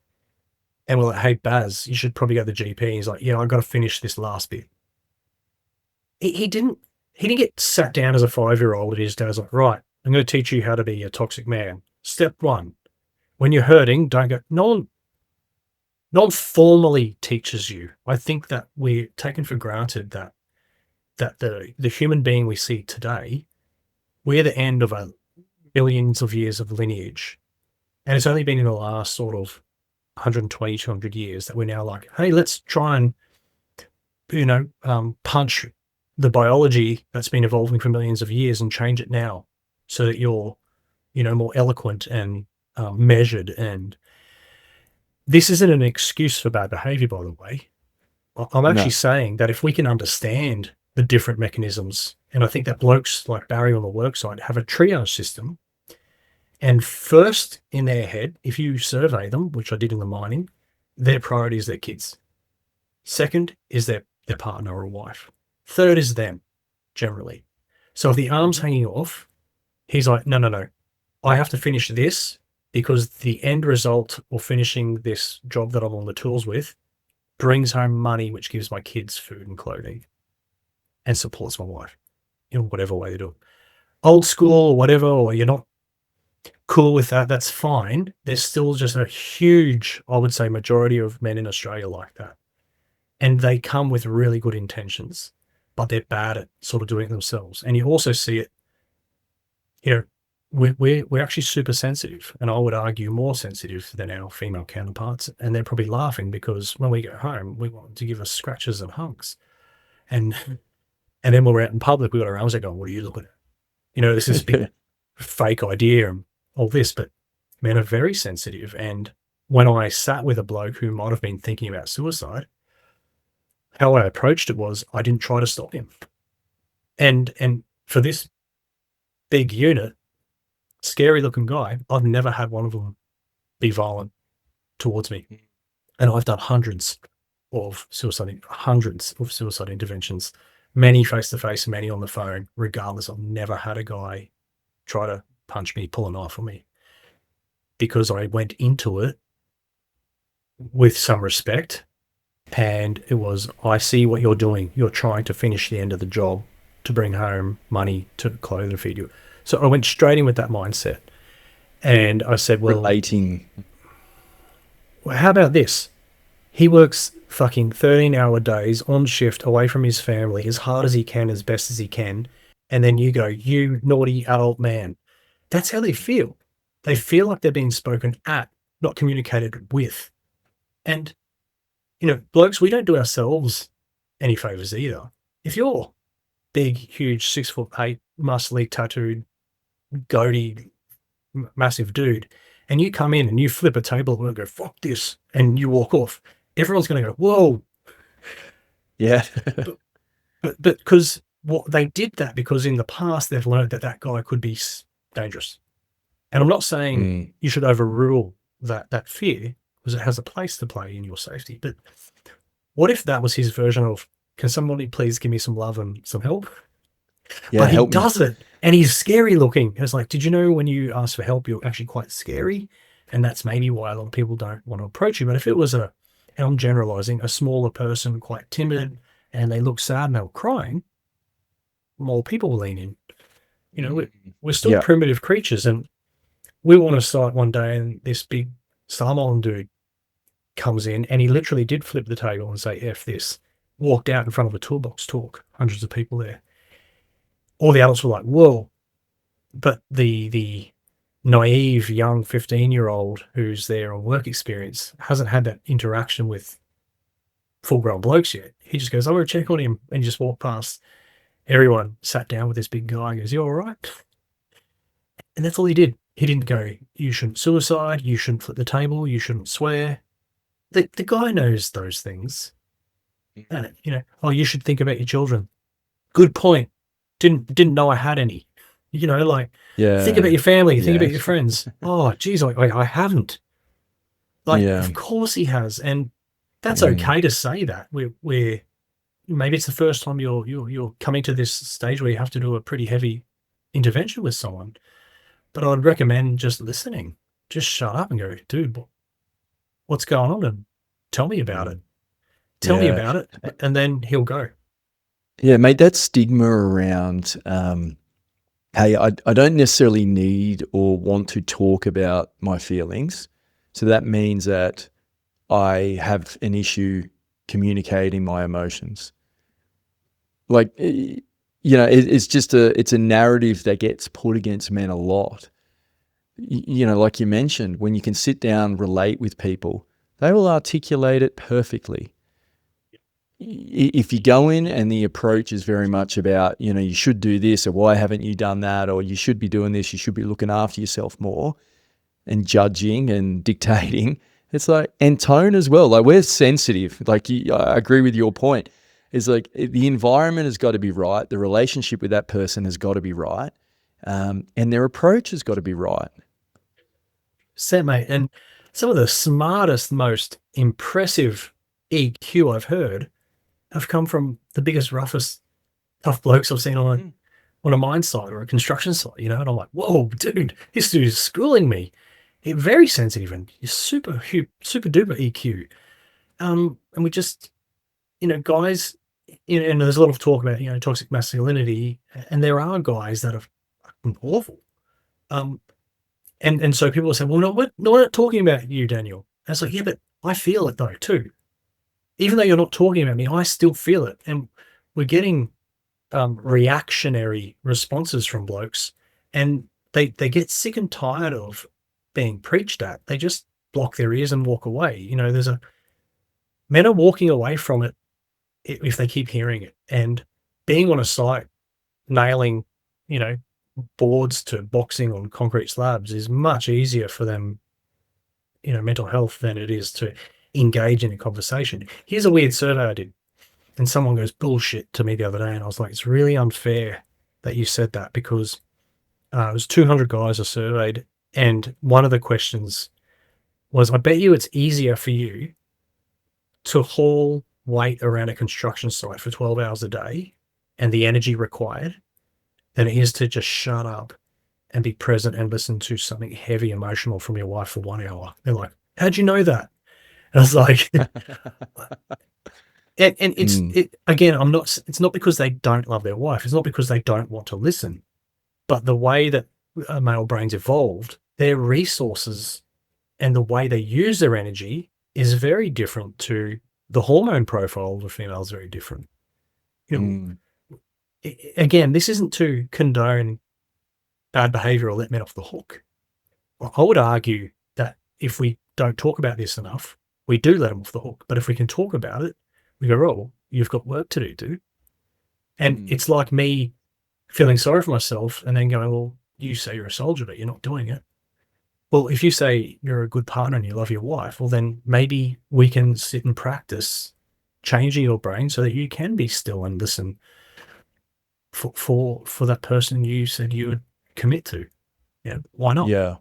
And we're like, hey, Baz, you should probably go to the GP. And he's like, yeah, I've got to finish this last bit. He didn't get sat down as a 5-year-old and his dad's like, right, I'm going to teach you how to be a toxic man. Step 1, when you're hurting, don't go. No one formally teaches you. I think that we're taken for granted that the human being we see today, we're the end of a billions of years of lineage. And it's only been in the last sort of 120, 200 years that we're now like, hey, let's try and, punch the biology that's been evolving for millions of years and change it now so that you're, more eloquent and measured. And this isn't an excuse for bad behavior, by the way. I'm actually saying that if we can understand the different mechanisms, and I think that blokes like Barry on the work site have a triage system. And first in their head, if you survey them, which I did in the mining, their priority is their kids. Second is their partner or wife. Third is them, generally. So if the arm's hanging off, he's like, no. I have to finish this because the end result of finishing this job that I'm on the tools with brings home money, which gives my kids food and clothing and supports my wife in whatever way they do it. Old school or whatever, or you're not cool with that, that's fine. There's still just a huge, I would say, majority of men in Australia like that. And they come with really good intentions, but they're bad at sort of doing it themselves. And you also see it, we're actually super sensitive, and I would argue more sensitive than our female counterparts. And they're probably laughing because when we go home, we want them to give us scratches and hugs. And then when we're out in public, we've got our arms out going, what are you looking at? This is a big fake idea and all this, but men are very sensitive. And when I sat with a bloke who might have been thinking about suicide, how I approached it was I didn't try to stop him. And for this big unit, scary looking guy, I've never had one of them be violent towards me. And I've done hundreds of suicide interventions, many face-to-face, many on the phone. Regardless, I've never had a guy try to punch me, pull a knife on me, because I went into it with some respect. And it was, I see what you're doing. You're trying to finish the end of the job to bring home money to clothe and feed you. So I went straight in with that mindset. And I said, well, how about this? He works fucking 13-hour days on shift away from his family as hard as he can, as best as he can. And then you go, you naughty adult man. That's how they feel. They feel like they're being spoken at, not communicated with. And, blokes, we don't do ourselves any favors either. If you're big, huge, 6'8", muscly, tattooed, goatee, massive dude, and you come in and you flip a table and go, fuck this, and you walk off, everyone's going to go, whoa. Yeah. but because they did that because in the past they've learned that guy could be dangerous. And I'm not saying you should overrule that fear, because it has a place to play in your safety. But what if that was his version of, can somebody please give me some love and some help? Yeah, But he help me. does it, and he's scary looking. It's like, did you know when you ask for help, you're actually quite scary? And that's maybe why a lot of people don't want to approach you. But if it was and I'm generalizing, a smaller person, quite timid, and they look sad and they were crying, more people will lean in. You know, we're still Yeah. primitive creatures, and we want to start one day, and this big Samoan dude comes in, and he literally did flip the table and say, F this, walked out in front of a toolbox talk, hundreds of people there. All the adults were like, whoa. But the naive young 15-year-old who's there on work experience hasn't had that interaction with full-grown blokes yet. He just goes, I'm going to check on him, and just walked past. Everyone sat down with this big guy and goes, you all right? And that's all he did. He didn't go, you shouldn't suicide, you shouldn't flip the table, you shouldn't swear. The guy knows those things. And, oh, you should think about your children. Good point. Didn't know I had any. Like, think about your family, think about your friends. Oh, geez, I haven't. Like, of course he has. And that's okay to say that. We're maybe it's the first time you're coming to this stage where you have to do a pretty heavy intervention with someone. But I would recommend just listening. Just shut up and go, dude, what's going on? And tell me about it. Tell me about it. And then he'll go. Yeah, mate, that stigma around, hey, I don't necessarily need or want to talk about my feelings. So that means that I have an issue communicating my emotions. Like, it's just it's a narrative that gets put against men a lot. Like you mentioned, when you can sit down, relate with people, they will articulate it perfectly. If you go in and the approach is very much about, you should do this, or why haven't you done that, or you should be doing this, you should be looking after yourself more, and judging and dictating, it's like, and tone as well. Like, we're sensitive. Like, I agree with your point. It's like the environment has got to be right. The relationship with that person has got to be right. And their approach has got to be right. Set, mate. And some of the smartest, most impressive EQ I've heard have come from the biggest, roughest, tough blokes I've seen on a mine site or a construction site, and I'm like, whoa, dude, this dude is schooling me. He's very sensitive and super duper EQ. And we just, guys, and there's a lot of talk about, toxic masculinity, and there are guys that are fucking awful. And so people will say, well, no, we're not talking about you, Daniel. And it's like, yeah, but I feel it though, too. Even though you're not talking about me, I still feel it. And we're getting reactionary responses from blokes, and they get sick and tired of being preached at. They just block their ears and walk away. Men are walking away from it if they keep hearing it. And being on a site, nailing, boards to boxing on concrete slabs is much easier for them, mental health, than it is to engage in a conversation. Here's a weird survey I did, and someone goes bullshit to me the other day, and I was like, it's really unfair that you said that, because it was 200 guys are surveyed, and one of the questions was, I bet you it's easier for you to haul weight around a construction site for 12 hours a day and the energy required than it is to just shut up and be present and listen to something heavy emotional from your wife for 1 hour. They're like, how'd you know that? And I was like, and again, it's not because they don't love their wife. It's not because they don't want to listen, but the way that male brains evolved, their resources and the way they use their energy is very different to the hormone profile of the female is very different. Again, this isn't to condone bad behavior or let men off the hook. I would argue that if we don't talk about this enough, we do let them off the hook. But if we can talk about it, we go, oh, you've got work to do, dude. And it's like me feeling sorry for myself and then going, well, you say you're a soldier, but you're not doing it. Well, if you say you're a good partner and you love your wife, well, then maybe we can sit and practice changing your brain so that you can be still and listen for that person you said you would commit to. Yeah, why not? Yeah.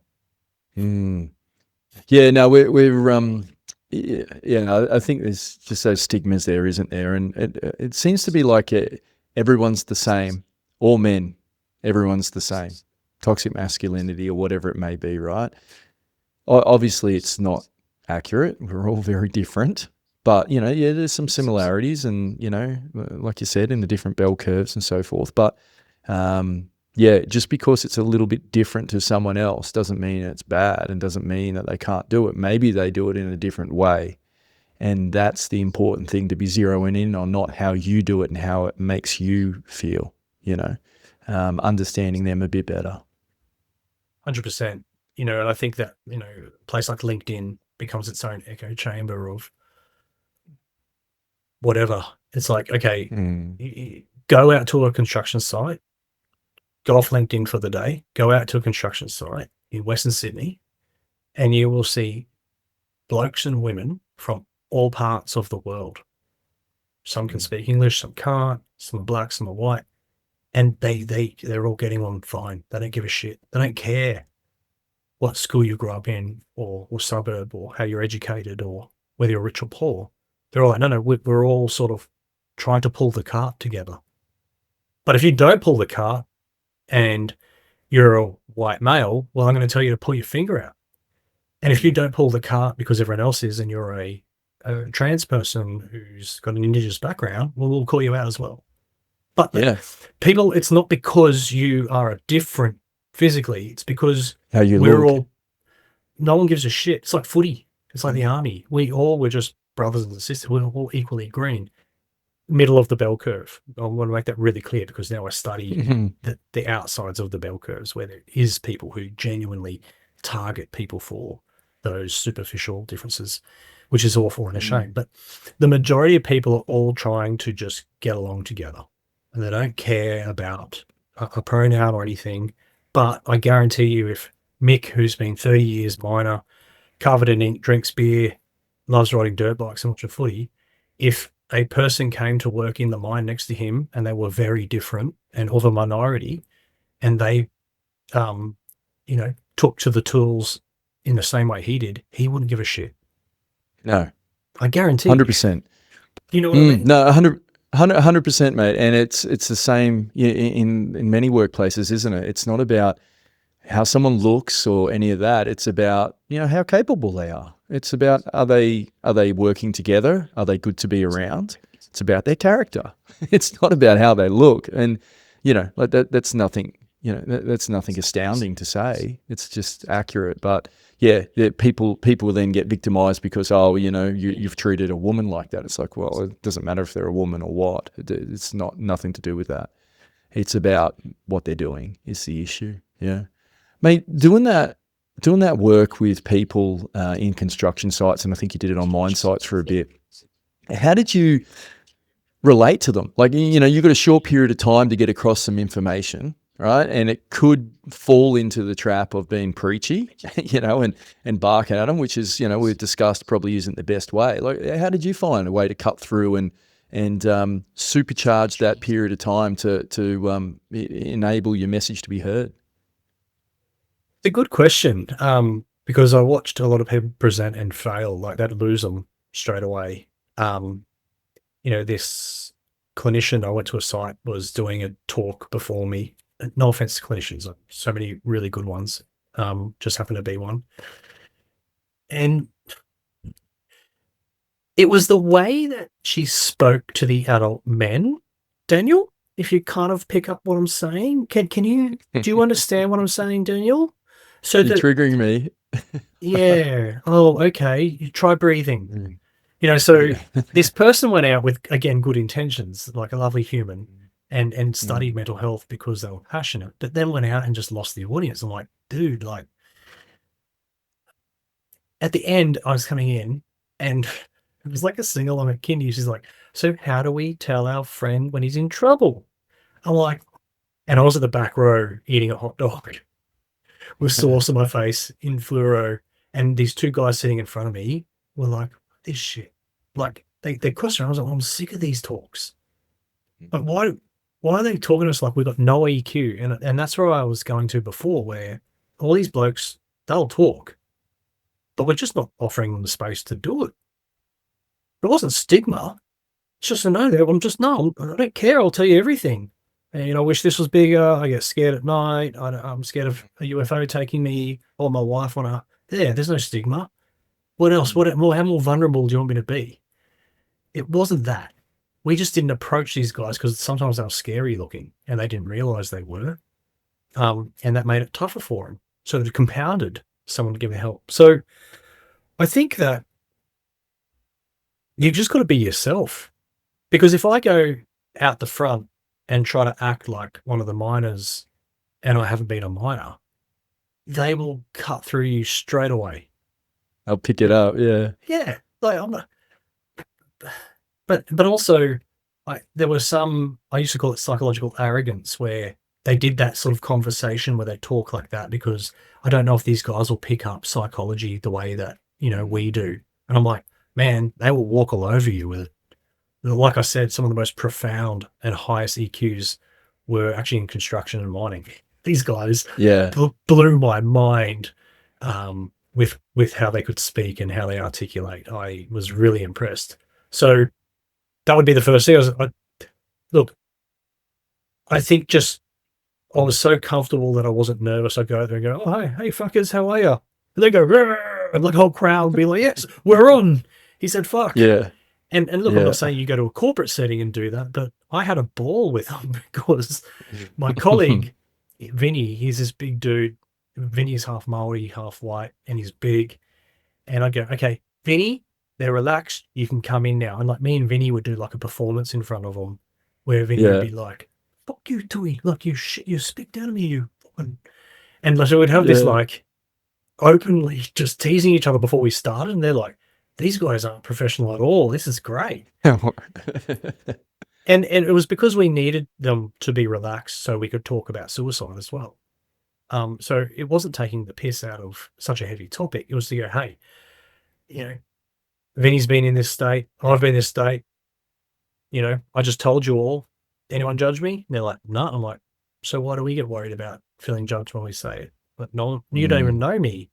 Yeah, no, we're I think there's just those stigmas there, isn't there? And it seems to be like everyone's the same all men, everyone's the same. Toxic masculinity or whatever it may be, right? Obviously, it's not accurate. We're all very different. But, yeah, there's some similarities and, like you said, in the different bell curves and so forth. But, just because it's a little bit different to someone else doesn't mean it's bad and doesn't mean that they can't do it. Maybe they do it in a different way. And that's the important thing to be zeroing in on, not how you do it and how it makes you feel, understanding them a bit better. 100%. And I think that, a place like LinkedIn becomes its own echo chamber of whatever. It's like, okay, go out to a construction site, go off LinkedIn for the day, go out to a construction site in Western Sydney, and you will see blokes and women from all parts of the world. Some can speak English, some can't, some are black, some are white, and they're all getting on fine. They don't give a shit. They don't care what school you grew up in or suburb or how you're educated or whether you're rich or poor. They're all like, no, we're all sort of trying to pull the cart together. But if you don't pull the cart and you're a white male, well, I'm going to tell you to pull your finger out. And if you don't pull the cart because everyone else is and you're a trans person who's got an Indigenous background, well, we'll call you out as well. But people, it's not because you are different physically. It's because how you we're look. all, no one gives a shit. It's like footy. It's like the army. We're just brothers and sisters. We're all equally green. Middle of the bell curve. I want to make that really clear because now I study the outsides of the bell curves where there is people who genuinely target people for those superficial differences, which is awful and a shame. But the majority of people are all trying to just get along together and they don't care about a pronoun or anything. But I guarantee you, if Mick, who's been 30 years minor, covered in ink, drinks beer, loves riding dirt bikes and watching footy, if a person came to work in the mine next to him and they were very different and of a minority and they, took to the tools in the same way he did, he wouldn't give a shit. No. I guarantee 100%. You know what I mean? No, 100%, mate. And it's the same in many workplaces, isn't it? It's not about how someone looks or any of that. It's about, how capable they are. It's about, are they working together? Are they good to be around? It's about their character. It's not about how they look. And, like that's nothing, that's nothing astounding to say. It's just accurate. But people then get victimized because, you've treated a woman like that. It's like, well, it doesn't matter if they're a woman or what. It's nothing to do with that. It's about what they're doing is the issue. Yeah. Mate, doing that work with people in construction sites, and I think you did it on mine sites for a bit, how did you relate to them? Like, you've got a short period of time to get across some information, right? And it could fall into the trap of being preachy, and barking at them, which is, we've discussed probably isn't the best way. Like, how did you find a way to cut through and supercharge that period of time to enable your message to be heard? It's a good question, because I watched a lot of people present and fail, like that, lose them straight away. This clinician I went to a site was doing a talk before me. No offense to clinicians, so many really good ones. Just happened to be one. And it was the way that she spoke to the adult men, Daniel, if you kind of pick up what I'm saying. Do you understand what I'm saying, Daniel? So you're triggering me. Yeah. Oh, okay. You try breathing. So this person went out with, again, good intentions, like a lovely human, and studied mental health because they were passionate, but then went out and just lost the audience. I'm like, dude, like, at the end, I was coming in and it was like a sing-along at kindy. She's like, so how do we tell our friend when he's in trouble? I'm like, and I was at the back row eating a hot dog with sauce on my face in fluoro, and these two guys sitting in front of me were like, this shit. Like, they questioned. I was like, I'm sick of these talks. Like, why are they talking to us like we've got no EQ? And that's where I was going to before, where all these blokes, they'll talk, but we're just not offering them the space to do it. It wasn't stigma. It's just a no. I don't care. I'll tell you everything. And I wish this was bigger. I get scared at night. I'm scared of a UFO taking me or my wife on a. Yeah, there's no stigma. What else? How more vulnerable do you want me to be? It wasn't that. We just didn't approach these guys because sometimes they were scary looking and they didn't realize they were. And that made it tougher for them. So it compounded someone to give help. So I think that you've just got to be yourself. Because if I go out the front and try to act like one of the miners and I haven't been a miner, they will cut through you straight away. I'll pick it up. Yeah. Yeah. Like I'm not, but also there was some, I used to call it psychological arrogance, where they did that sort of conversation where they talk like that because I don't know if these guys will pick up psychology the way that, we do. And I'm like, man, they will walk all over you with it. Like I said, some of the most profound and highest EQs were actually in construction and mining. These guys blew my mind with how they could speak and how they articulate. I was really impressed. So that would be the first thing. I think just I was so comfortable that I wasn't nervous. I'd go out there and go, oh, hey fuckers, how are you? And they go, rrr, and the whole crowd would be like, yes, we're on. He said, fuck. Yeah. And look, I'm not saying you go to a corporate setting and do that, but I had a ball with them because my colleague, Vinny, he's this big dude. Vinny's half Maori, half white, and he's big. And I'd go, okay, Vinny, they're relaxed. You can come in now. And like me and Vinny would do like a performance in front of them where Vinny would be like, fuck you, Toohey. Look, you speak down to me, you fucking. And so we'd have this like openly just teasing each other before we started. And they're like, these guys aren't professional at all. This is great. And it was because we needed them to be relaxed so we could talk about suicide as well. So it wasn't taking the piss out of such a heavy topic. It was to go, hey, Vinny's been in this state. I've been in this state. I just told you all. Anyone judge me? And they're like, no. I'm like, so why do we get worried about feeling judged when we say it? But no, you don't even know me.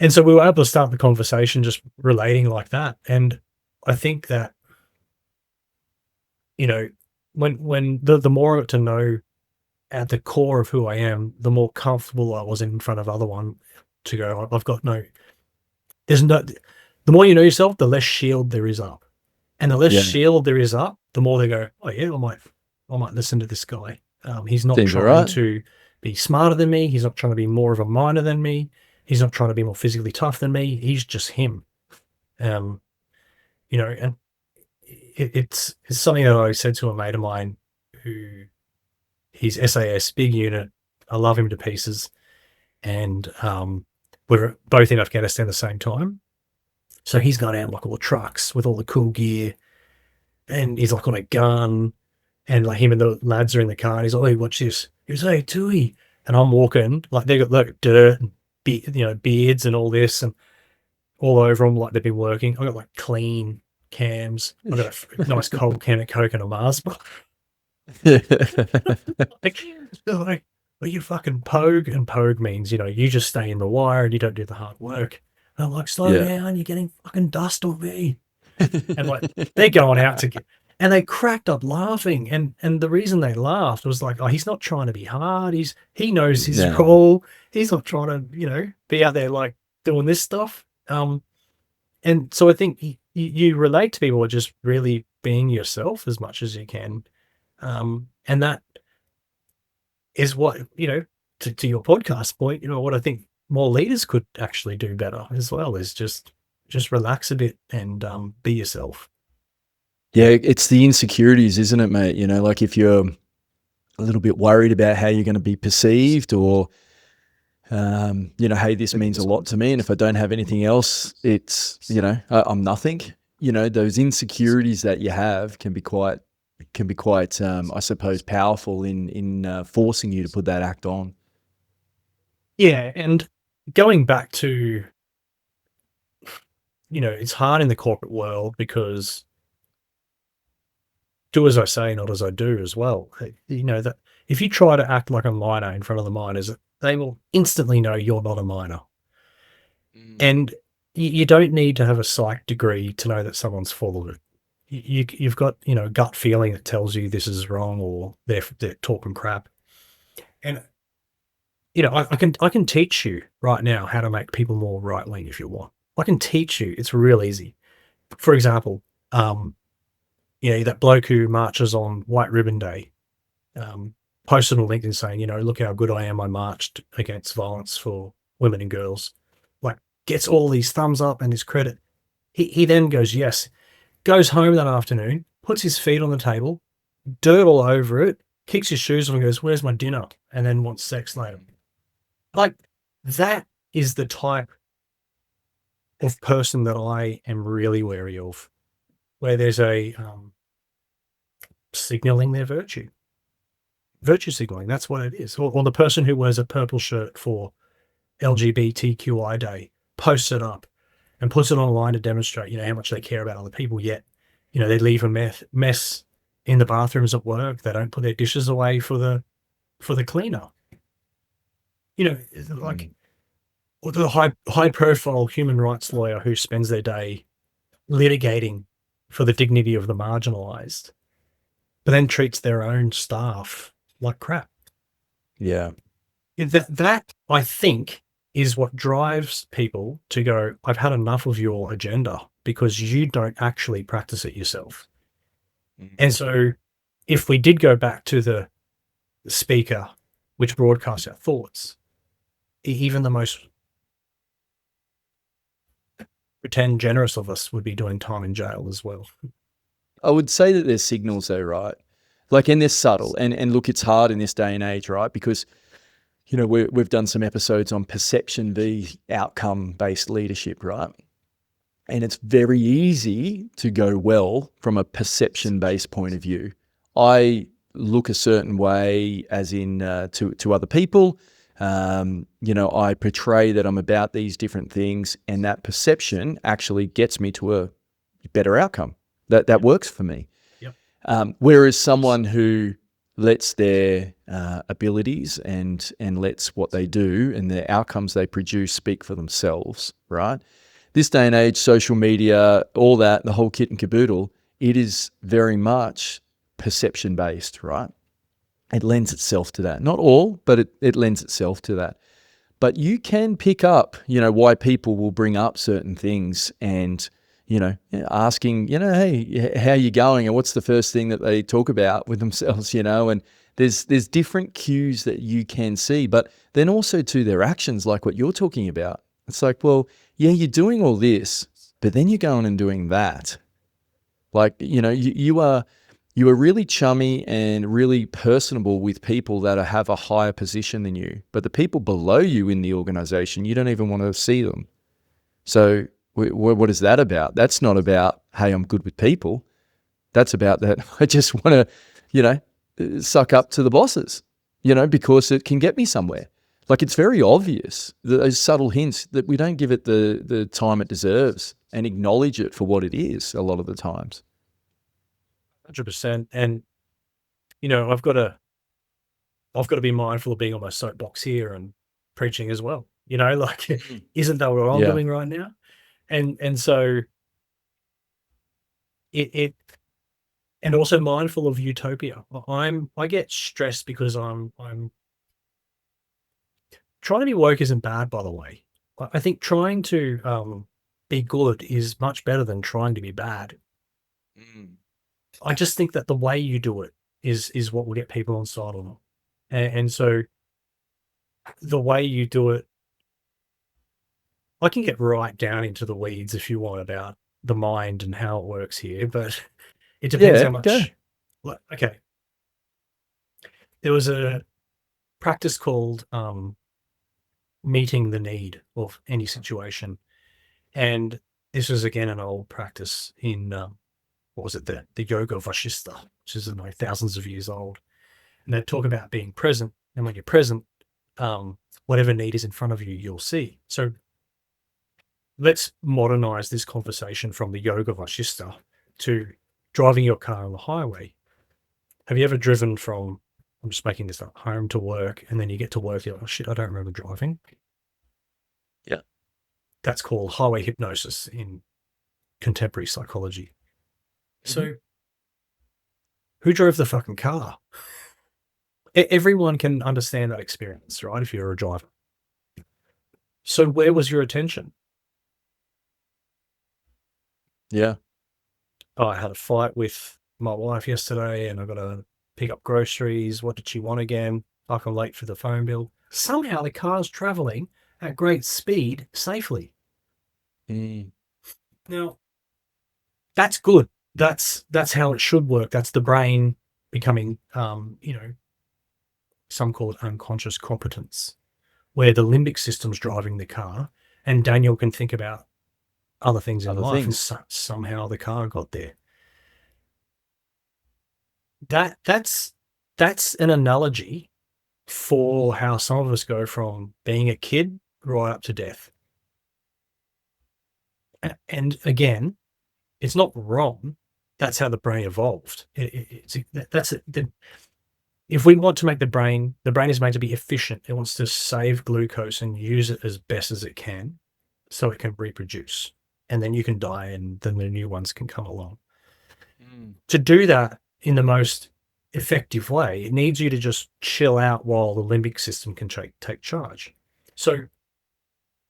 And so we were able to start the conversation just relating like that. And I think that, when the more I got to know at the core of who I am, the more comfortable I was in front of other one to go, the more you know yourself, the less shield there is up. And the less shield there is up, the more they go, oh yeah, I might listen to this guy. He's not trying to be smarter than me. He's not trying to be more of a miner than me. He's not trying to be more physically tough than me. He's just him. And it's something that I said to a mate of mine who he's SAS, big unit. I love him to pieces. And we're both in Afghanistan at the same time. So he's gone out in like all the trucks with all the cool gear. And he's like on a gun. And like him and the lads are in the car. And he's like, hey, watch this. He goes, hey, Toohey. And I'm walking, like they got like dirt and beards and all this and all over them like they've been working. I got like clean cams. I got a nice cold can of Coke and a Mars bar. like, you fucking pogue, and pogue means, you just stay in the wire and you don't do the hard work. And I'm like, slow down, you're getting fucking dust on me. And like they're going out to get, and they cracked up laughing. And the reason they laughed was like, oh, he's not trying to be hard. He knows his role. He's not trying to, be out there like doing this stuff. And so I think you relate to people just really being yourself as much as you can. And that is what, to your podcast point, what I think more leaders could actually do better as well is just relax a bit and be yourself. Yeah, it's the insecurities, isn't it, mate? Like if you're a little bit worried about how you're going to be perceived or, hey, this means a lot to me. And if I don't have anything else, it's, I'm nothing. Those insecurities that you have can be quite, I suppose, powerful in forcing you to put that act on. Yeah. And going back to, it's hard in the corporate world because do as I say, not as I do as well. That if you try to act like a miner in front of the miners, they will instantly know you're not a miner. And you don't need to have a psych degree to know that someone's full of it. you've got, a gut feeling that tells you this is wrong, or they're talking crap. And, I can teach you right now how to make people more right wing if you want. I can teach you. It's real easy. For example, that bloke who marches on White Ribbon Day, posted on LinkedIn saying, look how good I am. I marched against violence for women and girls. Like, gets all these thumbs up and his credit. He then goes, yes, goes home that afternoon, puts his feet on the table, dirt all over it, kicks his shoes off and goes, where's my dinner? And then wants sex later. Like, that is the type of person that I am really wary of, where there's a signaling their virtue signaling. That's what it is. Or the person who wears a purple shirt for LGBTQI Day posts it up and puts it online to demonstrate, how much they care about other people. Yet, they leave a mess in the bathrooms at work. They don't put their dishes away for the cleaner. Like, or the high profile human rights lawyer who spends their day litigating for the dignity of the marginalized, but then treats their own staff like crap. Yeah. That I think is what drives people to go, I've had enough of your agenda, because you don't actually practice it yourself. Mm. And so if we did go back to the speaker, which broadcasts our thoughts, even the most pretend generous of us would be doing time in jail as well. I would say that there's signals though, right? Like, and they're subtle. And look, it's hard in this day and age, right? Because, we've done some episodes on perception v outcome-based leadership, right? And it's very easy to go well from a perception-based point of view. I look a certain way, as in to other people. I portray that I'm about these different things, and that perception actually gets me to a better outcome. That works for me. Yep. Whereas someone who lets their abilities and lets what they do and the outcomes they produce speak for themselves, right? This day and age, social media, all that, the whole kit and caboodle, it is very much perception-based, right? It lends itself to that. Not all, but it lends itself to that. But you can pick up, why people will bring up certain things and, asking, hey, how you going? And what's the first thing that they talk about with themselves, and there's different cues that you can see, but then also to their actions, like what you're talking about. It's like, well, yeah, you're doing all this, but then you're going and doing that. Like, you are really chummy and really personable with people that have a higher position than you. But the people below you in the organization, you don't even want to see them. So what is that about? That's not about, hey, I'm good with people. That's about that I just want to, suck up to the bosses, because it can get me somewhere. Like, it's very obvious, those subtle hints, that we don't give it the time it deserves and acknowledge it for what it is a lot of the times. 100%. And, I've got to be mindful of being on my soapbox here and preaching as well. Like, isn't that what I'm Yeah. doing right now? And so it and also mindful of utopia. I get stressed because I'm trying to be woke isn't bad, by the way. I think trying to be good is much better than trying to be bad. I just think that the way you do it is what will get people on side or not. And so the way you do it, I can get right down into the weeds if you want about the mind and how it works here, but it depends how much. Go. Okay. There was a practice called meeting the need of any situation. And this was, again, an old practice in, what was it, the Yoga Vashista, which is thousands of years old. And they talk about being present. And when you're present, whatever need is in front of you, you'll see. So let's modernize this conversation from the Yoga Vashista to driving your car on the highway. Have you ever driven from, I'm just making this up, home to work, and then you get to work, you're like, oh shit, I don't remember driving? Yeah. That's called highway hypnosis in contemporary psychology. So who drove the fucking car? Everyone can understand that experience, right? If you're a driver. So where was your attention? Yeah. Oh, I had a fight with my wife yesterday and I got to pick up groceries. What did she want again? Like I'm late for the phone bill. Somehow the car's traveling at great speed safely. Mm. Now, that's good. That's how it should work. That's the brain becoming, some call it unconscious competence, where the limbic system's driving the car and Daniel can think about other things in Other life and things. somehow the car got there. That's an analogy for how some of us go from being a kid right up to death. And again, it's not wrong. That's how the brain evolved. If we want to make the brain is made to be efficient. It wants to save glucose and use it as best as it can so it can reproduce. And then you can die and then the new ones can come along. To do that in the most effective way, it needs you to just chill out while the limbic system can take charge. So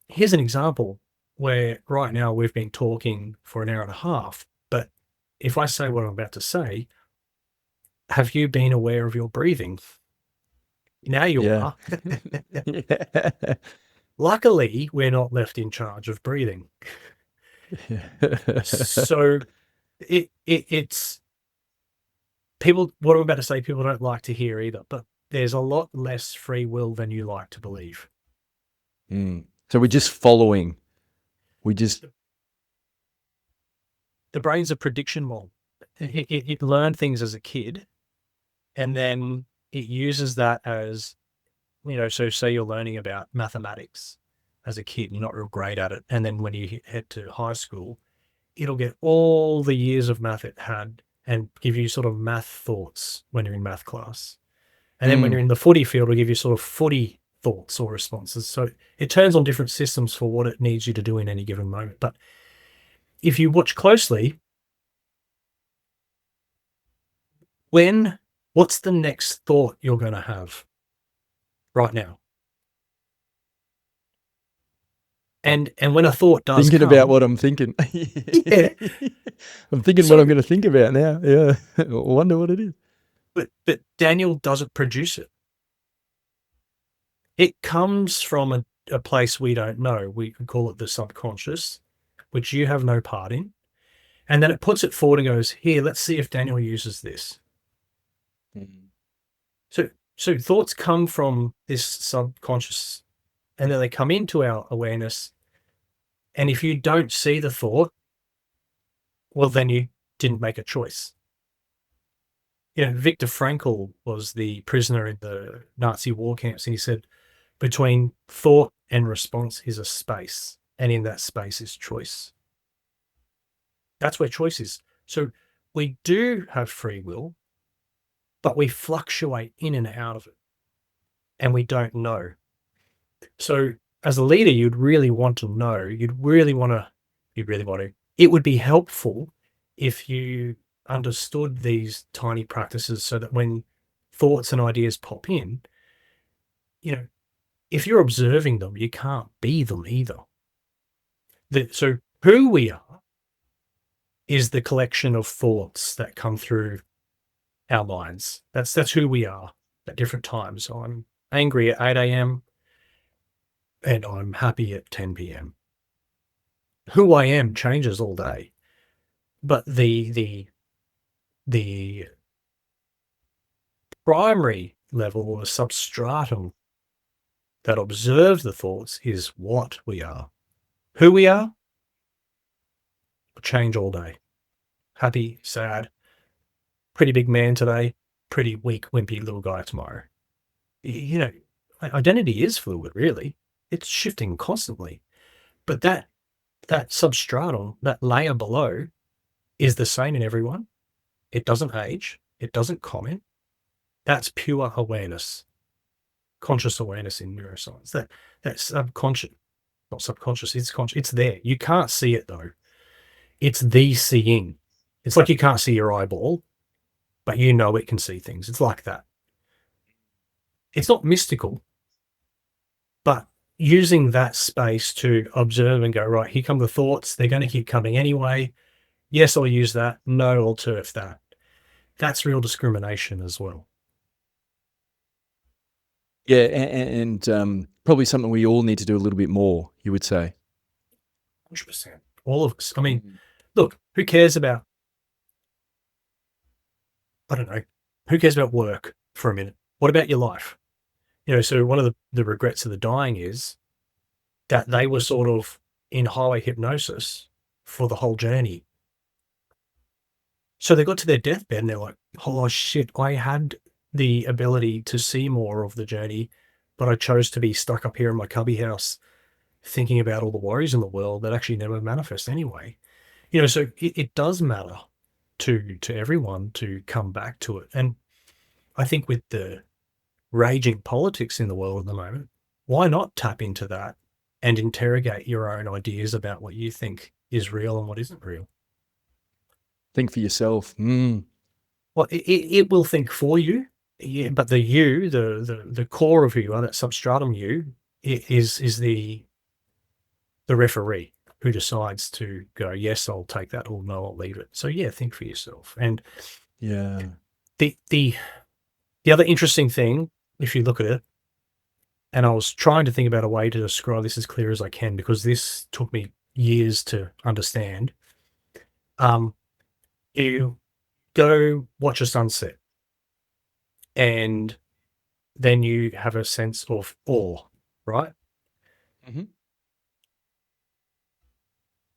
here's an example where right now we've been talking for an hour and a half, but if I say what I'm about to say, have you been aware of your breathing? Now you are. Yeah. Luckily, we're not left in charge of breathing. So it's people, what I'm about to say, people don't like to hear either, but there's a lot less free will than you like to believe. So we're just following. The brain's a prediction model. It learned things as a kid, and then it uses that as, so say you're learning about mathematics as a kid, you're not real great at it. And then when you head to high school, it'll get all the years of math it had and give you sort of math thoughts when you're in math class. And then when you're in the footy field, it'll give you sort of footy thoughts or responses. So it turns on different systems for what it needs you to do in any given moment. But if you watch closely, what's the next thought you're going to have right now? And when a thought does thinking come, about what I'm thinking. Yeah. I'm thinking what I'm going to think about now. Yeah. I wonder what it is. But Daniel doesn't produce it. It comes from a place we don't know. We can call it the subconscious, which you have no part in. And then it puts it forward and goes, here, let's see if Daniel uses this. So thoughts come from this subconscious and then they come into our awareness. And if you don't see the thought, well, then you didn't make a choice. Viktor Frankl was the prisoner in the Nazi war camps, and he said, between thought and response is a space, and in that space is choice. That's where choice is. So we do have free will, but we fluctuate in and out of it, and we don't know. So as a leader, you'd really want to know. It would be helpful if you understood these tiny practices so that when thoughts and ideas pop in, if you're observing them, you can't be them either. So who we are is the collection of thoughts that come through our minds. That's who we are at different times. I'm angry at 8 a.m. and I'm happy at 10 p.m. Who I am changes all day. But the primary level or the substratum that observes the thoughts is what we are. Who we are will change all day. Happy, sad, pretty big man today, pretty weak, wimpy little guy tomorrow. Identity is fluid, really. It's shifting constantly. But that substratum, that layer below, is the same in everyone. It doesn't age. It doesn't comment. That's pure awareness, conscious awareness in neuroscience. That's subconscious, not subconscious. It's conscious. It's there. You can't see it though. It's the seeing. It's like you can't see your eyeball, but you know it can see things. It's like that. It's not mystical, but using that space to observe and go, right, here come the thoughts. They're going to keep coming anyway. Yes, I'll use that. No, I'll turf that. That's real discrimination as well. Yeah, and probably something we all need to do a little bit more, you would say. 100%. All of us. I mean, look, who cares about, I don't know, who cares about work for a minute? What about your life? You know, so one of the regrets of the dying is that they were sort of in highway hypnosis for the whole journey. So they got to their deathbed and they're like, oh shit, I had the ability to see more of the journey, but I chose to be stuck up here in my cubby house thinking about all the worries in the world that actually never manifest anyway. You know, so it does matter to everyone to come back to it. And I think with the raging politics in the world at the moment, why not tap into that and interrogate your own ideas about what you think is real and what isn't real? Think for yourself. Well, it will think for you, yeah, but the you, the core of who you are, that substratum you, is the referee who decides to go, yes, I'll take that, or no, I'll leave it. So yeah, think for yourself. And Yeah. the other interesting thing, if you look at it, and I was trying to think about a way to describe this as clear as I can, because this took me years to understand. You go watch a sunset and then you have a sense of awe, right? Mhm.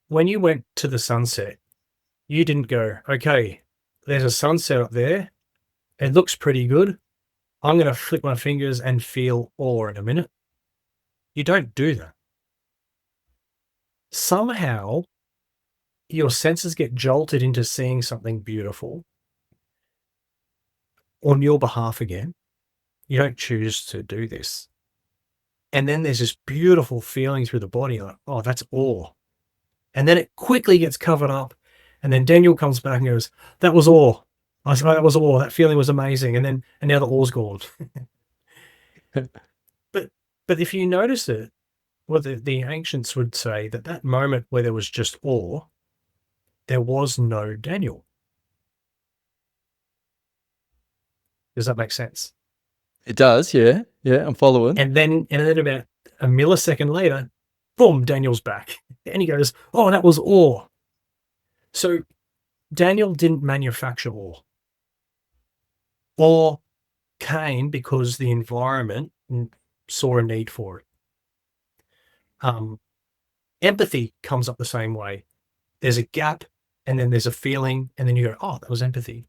When you went to the sunset, you didn't go, okay, there's a sunset up there. It looks pretty good. I'm going to flick my fingers and feel awe in a minute. You don't do that. Somehow, your senses get jolted into seeing something beautiful on your behalf again. You don't choose to do this. And then there's this beautiful feeling through the body, like, oh, that's awe. And then it quickly gets covered up. And then Daniel comes back and goes, that was awe. I said, oh, that was awe. That feeling was amazing. And now the awe's gone. But if you notice it, well, the ancients would say that moment where there was just awe, there was no Daniel. Does that make sense? It does, yeah. Yeah, I'm following. And then about a millisecond later, boom, Daniel's back. And he goes, oh, that was awe. So Daniel didn't manufacture awe. Awe came because the environment saw a need for it. Empathy comes up the same way. There's a gap, and then there's a feeling, and then you go, oh, that was empathy.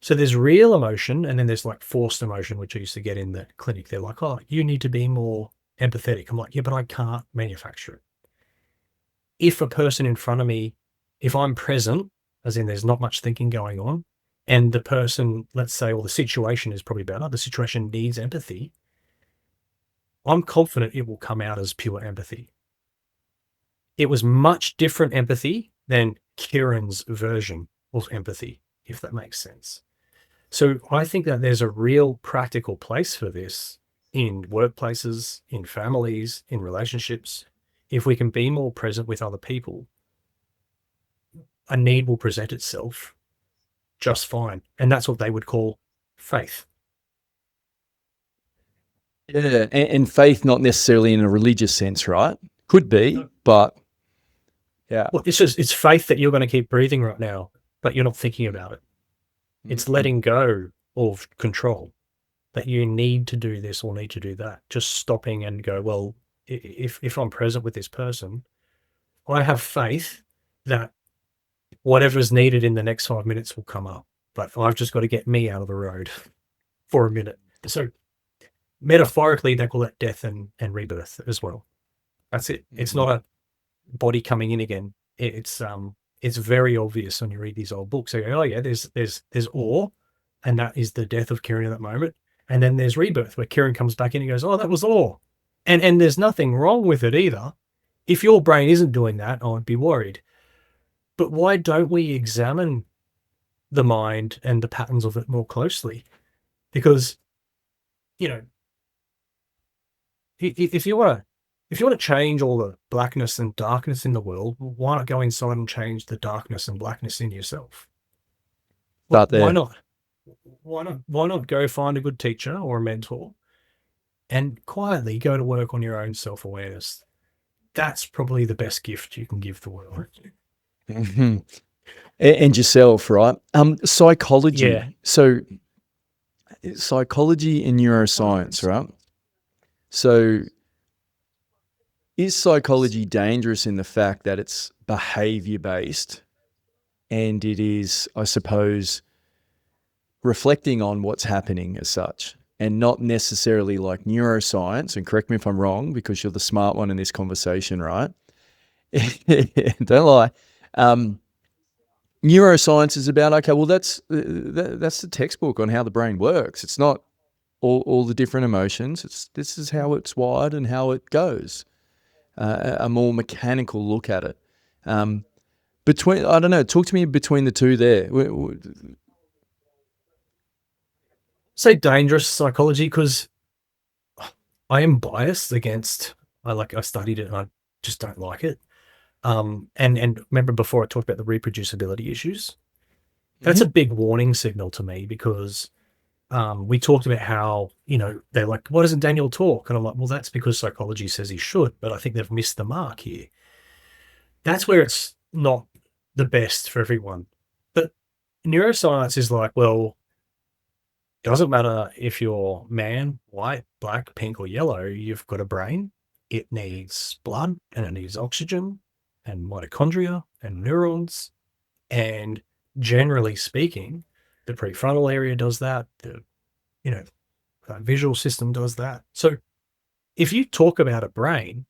So there's real emotion, and then there's like forced emotion, which I used to get in the clinic. They're like, oh, you need to be more empathetic. I'm like, yeah, but I can't manufacture it. If a person in front of me, if I'm present, as in there's not much thinking going on, and the person, let's say, well, the situation is probably better, the situation needs empathy, I'm confident it will come out as pure empathy. It was much different empathy than Kieran's version of empathy, if that makes sense. So I think that there's a real practical place for this in workplaces, in families, in relationships. If we can be more present with other people, a need will present itself just fine. And that's what they would call faith. Yeah, and faith not necessarily in a religious sense, right? Could be, but yeah. Well, it's faith that you're going to keep breathing right now, but you're not thinking about it. It's letting go of control, that you need to do this or need to do that. Just stopping and go, well, if I'm present with this person, I have faith that whatever's needed in the next 5 minutes will come up, but I've just got to get me out of the road for a minute. So metaphorically, they call that death and rebirth as well. That's it. It's not a body coming in again. It's very obvious when you read these old books. They go, oh yeah, there's awe, and that is the death of Kieran at that moment. And then there's rebirth, where Kieran comes back in and goes, oh, that was awe. And there's nothing wrong with it either. If your brain isn't doing that, I would be worried. But why don't we examine the mind and the patterns of it more closely? Because, you know, if you want to change all the blackness and darkness in the world, why not go inside and change the darkness and blackness in yourself? Start Why there. not? Why not go find a good teacher or a mentor and quietly go to work on your own self-awareness? That's probably the best gift you can give the world. Hmm. And yourself, right? Yeah. Psychology. So psychology and neuroscience, right? So is psychology dangerous in the fact that it's behavior based and it is, I suppose, reflecting on what's happening as such and not necessarily like neuroscience? And correct me if I'm wrong, because you're the smart one in this conversation, right? Don't lie. Neuroscience is about, okay, well, that's the textbook on how the brain works. It's not all the different emotions. This is how it's wired and how it goes. A more mechanical look at it. I don't know. Talk to me between the two there. Say dangerous psychology because I am biased against. I studied it and I just don't like it. And remember before I talked about the reproducibility issues. That's a big warning signal to me because we talked about how they're like, why doesn't Daniel talk? And I'm like, well, that's because psychology says he should, but I think they've missed the mark here. That's where it's not the best for everyone. But neuroscience is like, well, doesn't matter if you're man, white, black, pink, or yellow, you've got a brain. It needs blood and it needs oxygen and mitochondria and neurons. And generally speaking, the prefrontal area does that. The visual system does that. So if you talk about a brain,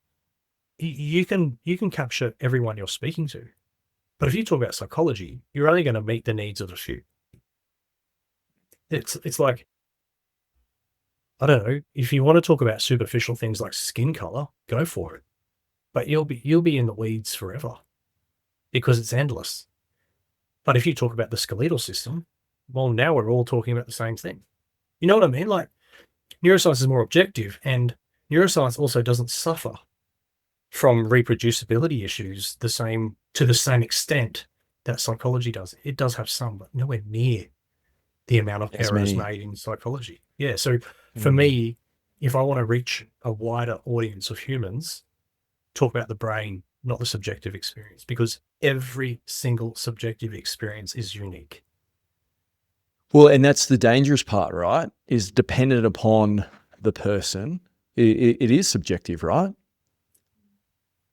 you can capture everyone you're speaking to. But if you talk about psychology, you're only going to meet the needs of a few. It's like, I don't know, if you want to talk about superficial things like skin color, go for it. But you'll be in the weeds forever because it's endless. But if you talk about the skeletal system, well, now we're all talking about the same thing. You know what I mean? Like, neuroscience is more objective, and neuroscience also doesn't suffer from reproducibility issues to the same extent that psychology does. It does have some, but nowhere near the amount of As errors many. made in psychology. Yeah. So for me, if I want to reach a wider audience of humans, talk about the brain, not the subjective experience, because every single subjective experience is unique. Well, and that's the dangerous part, right? Is dependent upon the person. It is subjective, right?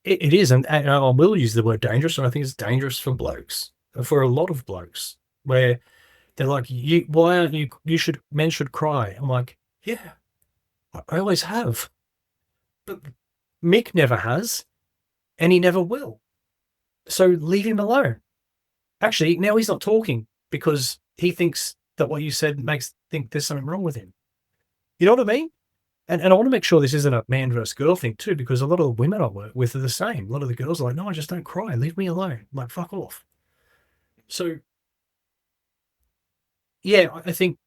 It is, and I will use the word dangerous, and I think it's dangerous for blokes, for a lot of blokes, where they're like, why aren't you, men should cry. I'm like, yeah, I always have. But Mick never has, and he never will. So leave him alone. Actually, now he's not talking because he thinks that what you said makes think there's something wrong with him. You know what I mean? And I want to make sure this isn't a man versus girl thing too, because a lot of the women I work with are the same. A lot of the girls are like, no, I just don't cry. Leave me alone. I'm like, fuck off. So, yeah, I think,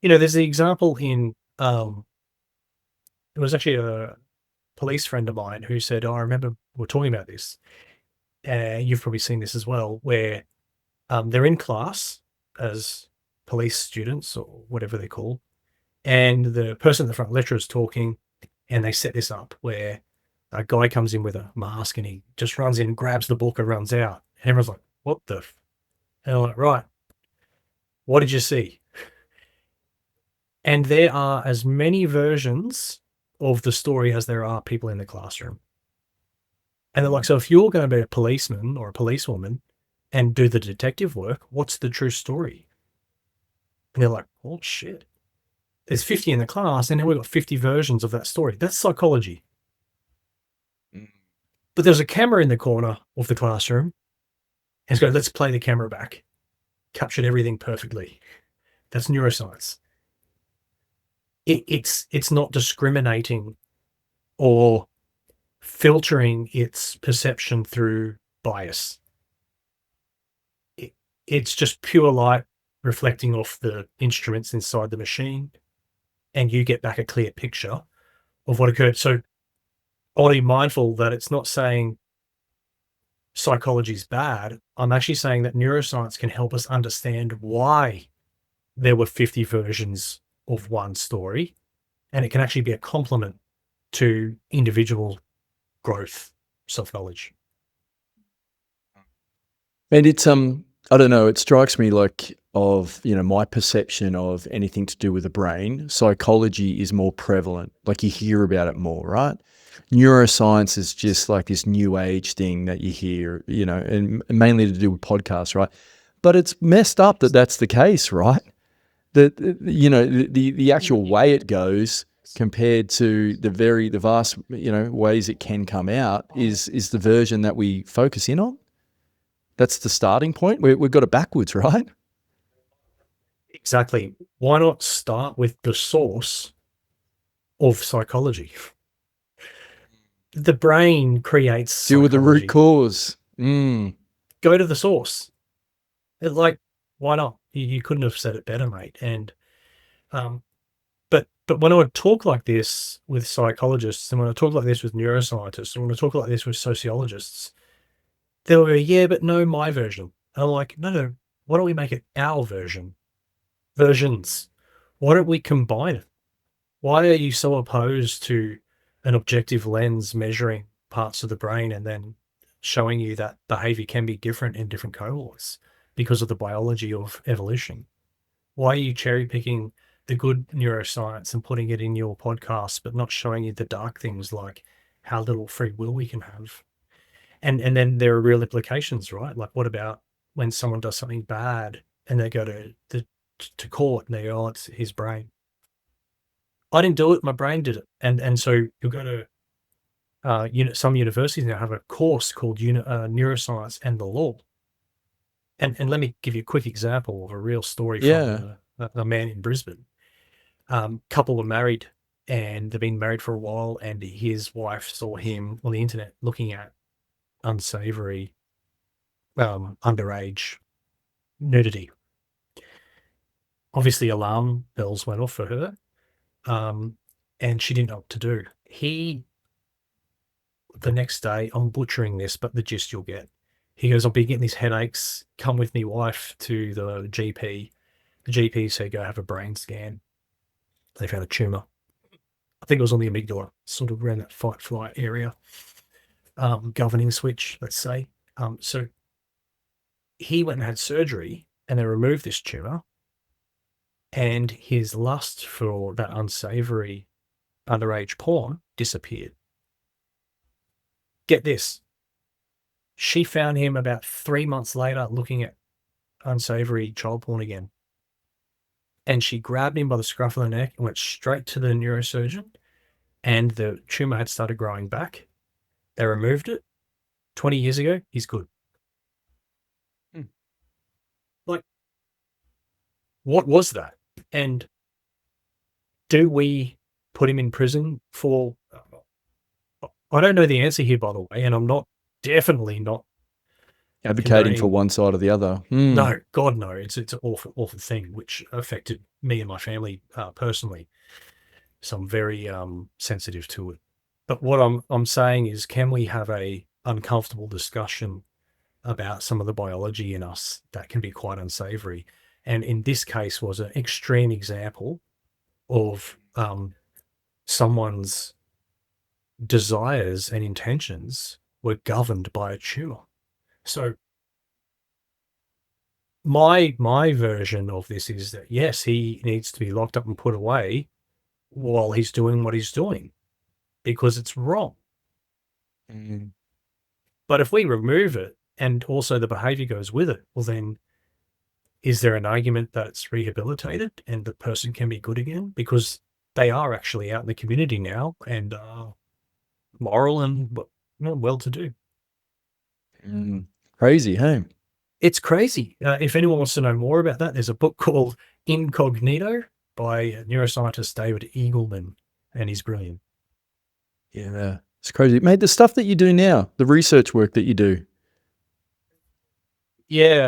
there's the example in, it was actually a police friend of mine who said, oh, I remember we are talking about this. You've probably seen this as well, where they're in class as police students or whatever they're called. And the person in the front lecturer is talking, and they set this up where a guy comes in with a mask and he just runs in, grabs the book and runs out. And everyone's like, what the? And I'm like, right, what did you see? And there are as many versions of the story as there are people in the classroom. And they're like, so if you're going to be a policeman or a policewoman and do the detective work, what's the true story? And they're like, oh, shit. There's 50 in the class, and then we've got 50 versions of that story. That's psychology. But there's a camera in the corner of the classroom, and it's going, let's play the camera back. Captured everything perfectly. That's neuroscience. It's not discriminating or filtering its perception through bias. it's just pure light reflecting off the instruments inside the machine, and you get back a clear picture of what occurred. So I want to be mindful that it's not saying psychology is bad. I'm actually saying that neuroscience can help us understand why there were 50 versions of one story, and it can actually be a complement to individual growth, self-knowledge. And it's I don't know, it strikes me like of, my perception of anything to do with the brain, psychology is more prevalent. Like you hear about it more, right? Neuroscience is just like this new age thing that you hear, and mainly to do with podcasts, right? But it's messed up that that's the case, right? That, the actual way it goes compared to the vast, ways it can come out is the version that we focus in on. That's the starting point. We've got it backwards, right? Exactly. Why not start with the source of psychology? The brain creates Deal with the root psychology. cause. Go to the source. Like, why not? You couldn't have said it better, mate. And but when I would talk like this with psychologists, and when I talk like this with neuroscientists, and when I talk like this with sociologists, they'll go, yeah, but no, my version. And I'm like, no, why don't we make it our version? Versions. Why don't we combine it? Why are you so opposed to an objective lens measuring parts of the brain and then showing you that behavior can be different in different cohorts because of the biology of evolution? Why are you cherry picking the good neuroscience and putting it in your podcast, but not showing you the dark things like how little free will we can have? And then there are real implications, right? Like, what about when someone does something bad and they go to court and they go, oh, it's his brain. I didn't do it, my brain did it. And so you'll go to some universities now have a course called neuroscience and the law. And let me give you a quick example of a real story Yeah. from a man in Brisbane. Couple were married and they've been married for a while, and his wife saw him on the internet looking at unsavory underage nudity. Obviously, alarm bells went off for her, and she didn't know what to do. The next day, I'm butchering this, but the gist you'll get. He goes, I'll be getting these headaches. Come with me wife to the GP. The GP said, go have a brain scan. They found a tumor. I think it was on the amygdala, sort of around that fight-flight area, governing switch, let's say. So he went and had surgery, and they removed this tumor, and his lust for that unsavory underage porn disappeared. Get this. She found him about 3 months later looking at unsavory child porn again. And she grabbed him by the scruff of the neck and went straight to the neurosurgeon, and the tumor had started growing back. They removed it 20 years ago. He's good. Like, what was that? And do we put him in prison for... I don't know the answer here, by the way, and I'm definitely not Advocating for one side or the other. No, God, no. It's an awful thing, which affected me and my family personally. So I'm very sensitive to it. But what I'm saying is, can we have a uncomfortable discussion about some of the biology in us that can be quite unsavory? And in this case was an extreme example of someone's desires and intentions were governed by a tumor. So my version of this is that, yes, he needs to be locked up and put away while he's doing what he's doing, because it's wrong. But if we remove it and also the behavior goes with it, well, then is there an argument that it's rehabilitated and the person can be good again? Because they are actually out in the community now and moral and well-to-do. Crazy, hey? It's crazy. If anyone wants to know more about that, there's a book called Incognito by neuroscientist David Eagleman, and he's brilliant. Yeah, it's crazy. Mate, the stuff that you do now, the research work that you do. Yeah,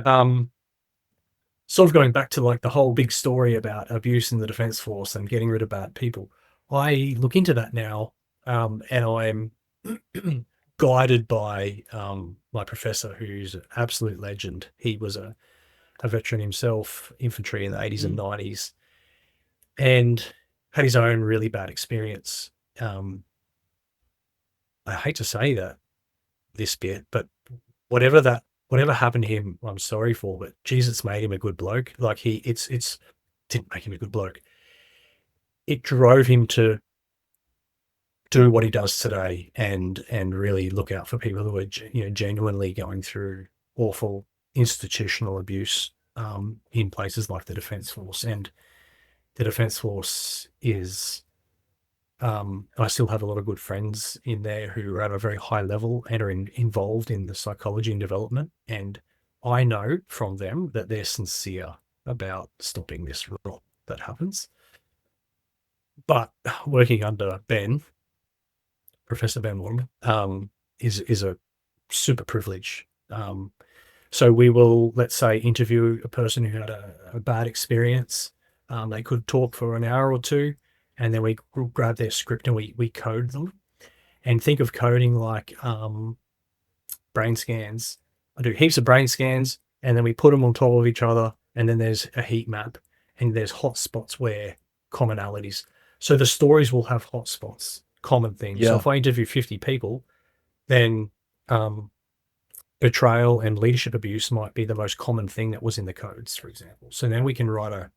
sort of going back to like the whole big story about abuse in the Defence Force and getting rid of bad people, I look into that now, and I'm guided by my professor, who's an absolute legend. He was a veteran himself, infantry in the 80s and 90s, and had his own really bad experience. I hate to say this bit, but whatever happened to him, I'm sorry for, but Jesus made him a good bloke. Like it's didn't make him a good bloke. It drove him to do what he does today and really look out for people who are genuinely going through awful institutional abuse in places like the Defence Force. And the Defence Force is, I still have a lot of good friends in there who are at a very high level and are involved in the psychology and development. And I know from them that they're sincere about stopping this rot that happens. But working under Professor Ben Warren, is a super privilege. So we will, let's say, interview a person who had a bad experience. They could talk for an hour or two, and then we grab their script and we code them. And think of coding like brain scans. I do heaps of brain scans, and then we put them on top of each other, and then there's a heat map, and there's hot spots where commonalities. So the stories will have hot spots, common things. Yeah. So if I interview 50 people, then betrayal and leadership abuse might be the most common thing that was in the codes, for example. So then we can write a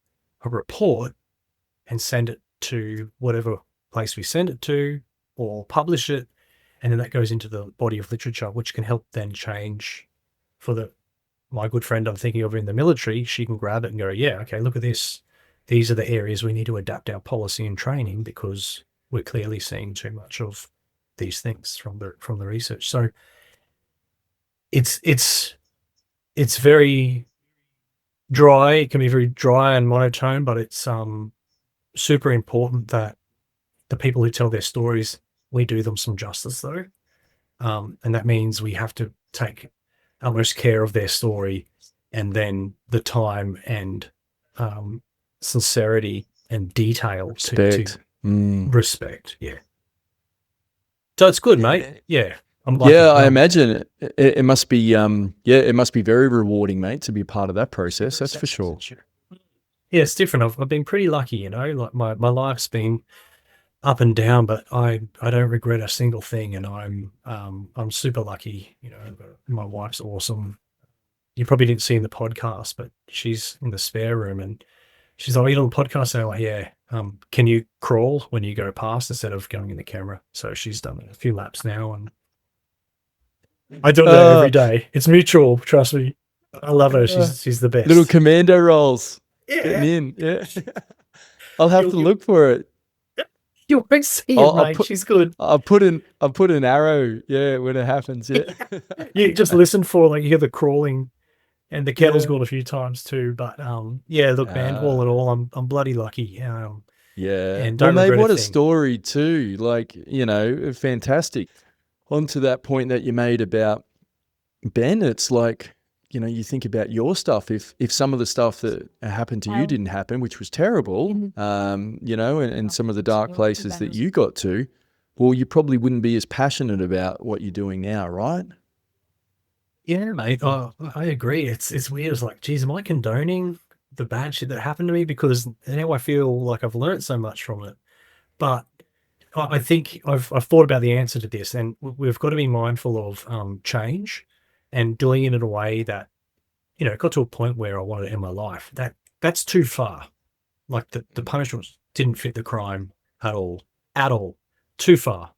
report and send it to whatever place we send it to, or publish it, and then that goes into the body of literature, which can help then change for my good friend I'm thinking of in the military. She can grab it and go, yeah, okay, look at this. These are the areas we need to adapt our policy and training because we're clearly seeing too much of these things from the research. So it's very dry. It can be very dry and monotone, but it's super important that the people who tell their stories, we do them some justice though. And that means we have to take utmost care of their story, and then the time and sincerity and detail Respect. to respect. Yeah. So it's good, mate. Yeah. I imagine it must be it must be very rewarding, mate, to be a part of that process. That's for sure. Yeah, it's different. I've been pretty lucky, like my life's been up and down, but I don't regret a single thing, and I'm super lucky. My wife's awesome. You probably didn't see in the podcast, but she's in the spare room, and she's like, "Are you on the podcast?" And I'm like, "Yeah." Can you crawl when you go past instead of going in the camera? So she's done a few laps now, and I do that every day. It's mutual, trust me. I love her. She's the best. Little commando rolls. Yeah. Getting in. Yeah. I'll have to look for it. You won't see it, mate. She's good. I'll put an arrow, when it happens. Yeah. You just listen for you hear the crawling, and the kettle's gone a few times too. But look, man, all in all, I'm bloody lucky. And don't regret what a a story too. Fantastic. On to that point that you made about Ben, it's like, you think about your stuff. If some of the stuff that happened to you didn't happen, which was terrible, and some of the dark places that you got to, well, you probably wouldn't be as passionate about what you're doing now, right? Yeah, mate. Oh, I agree. It's weird. It's like, geez, am I condoning the bad shit that happened to me? Because now I feel like I've learned so much from it. But I think I've thought about the answer to this, and we've got to be mindful of change and doing it in a way that, it got to a point where I wanted to end my life. That's too far. Like the punishment didn't fit the crime at all. Too far.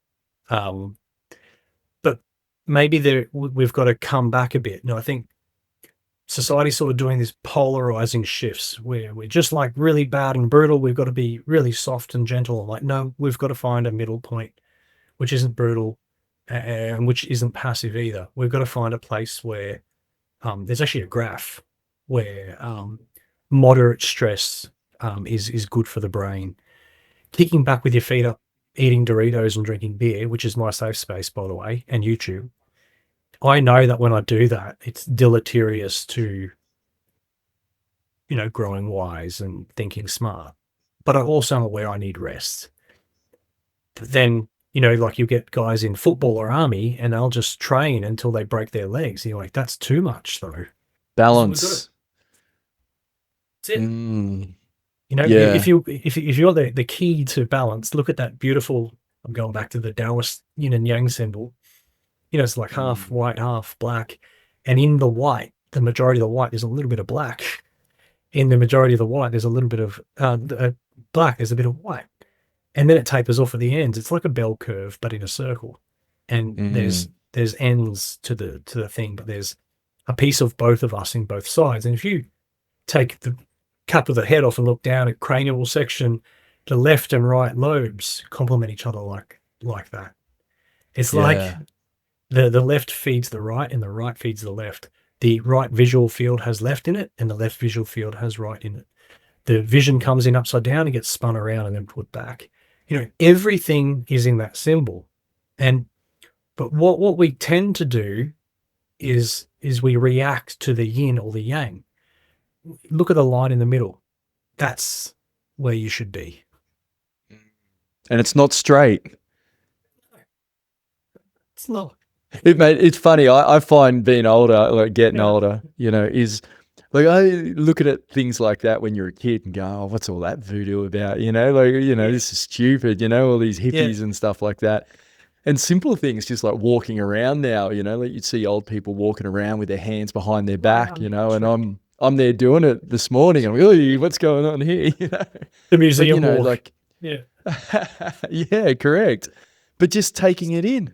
But maybe we've got to come back a bit. I think society's sort of doing these polarizing shifts where we're just like really bad and brutal. We've got to be really soft and gentle. No, we've got to find a middle point, which isn't brutal and which isn't passive either. We've got to find a place where there's actually a graph where moderate stress is good for the brain. Kicking back with your feet up, eating Doritos and drinking beer, which is my safe space, by the way, and YouTube. I know that when I do that, it's deleterious to growing wise and thinking smart. But I also am aware I need rest. But then, like you get guys in football or army and they'll just train until they break their legs. And you're like, that's too much though. Balance. That's it. Mm, If yeah. you're the key to balance, look at that beautiful. I'm going back to the Taoist yin and yang symbol. It's like half Mm, white, half black, and in the white, the majority of the white, there's a little bit of black. In the majority of the white, there's a little bit of black. There's a bit of white, and then it tapers off at the ends. It's like a bell curve, but in a circle. And mm, there's ends to the thing, but there's a piece of both of us in both sides. And if you take the cap of the head off and look down at cranial section, the left and right lobes complement each other like that. It's like yeah. the left feeds the right and the right feeds the left. The right visual field has left in it and the left visual field has right in it. The vision comes in upside down and gets spun around and then put back. Everything is in that symbol. But what we tend to do is we react to the yin or the yang. Look at the line in the middle. That's where you should be. And it's not straight. It's not. It's funny. I find being older, like getting Yeah. older, is like I look at things like that when you're a kid and go, "Oh, what's all that voodoo about?" Yeah. This is stupid. All these Yeah. hippies and stuff like that. And simple things, just like walking around now. Like you'd see old people walking around with their hands behind their back. Wow. And I'm there doing it this morning. I'm like, "Oy, what's going on here?" The But museum walk. like, Yeah. yeah, correct. But just taking it in.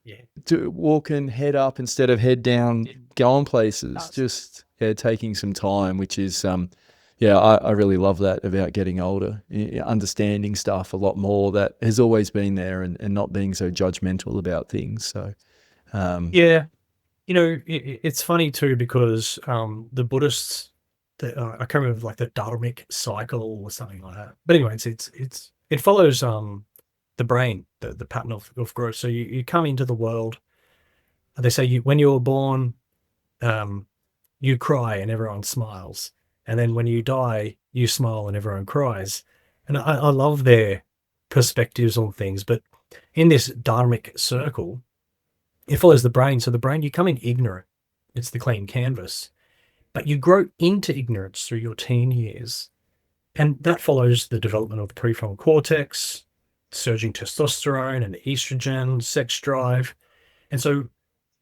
Yeah. To walking head up instead of head down, going places, That's- just taking some time, which is I really love that about getting older, understanding stuff a lot more that has always been there, and not being so judgmental about things. So Yeah. It's funny too because the Buddhists, I can't remember like the Dharmic cycle or something like that. But anyway, it follows the brain, the pattern of growth. So you come into the world. They say when you're born, you cry and everyone smiles, and then when you die, you smile and everyone cries. And I love their perspectives on things. But in this Dharmic circle, it follows the brain. So the brain, you come in ignorant. It's the clean canvas. But you grow into ignorance through your teen years. And that follows the development of the prefrontal cortex, surging testosterone and estrogen, sex drive. And so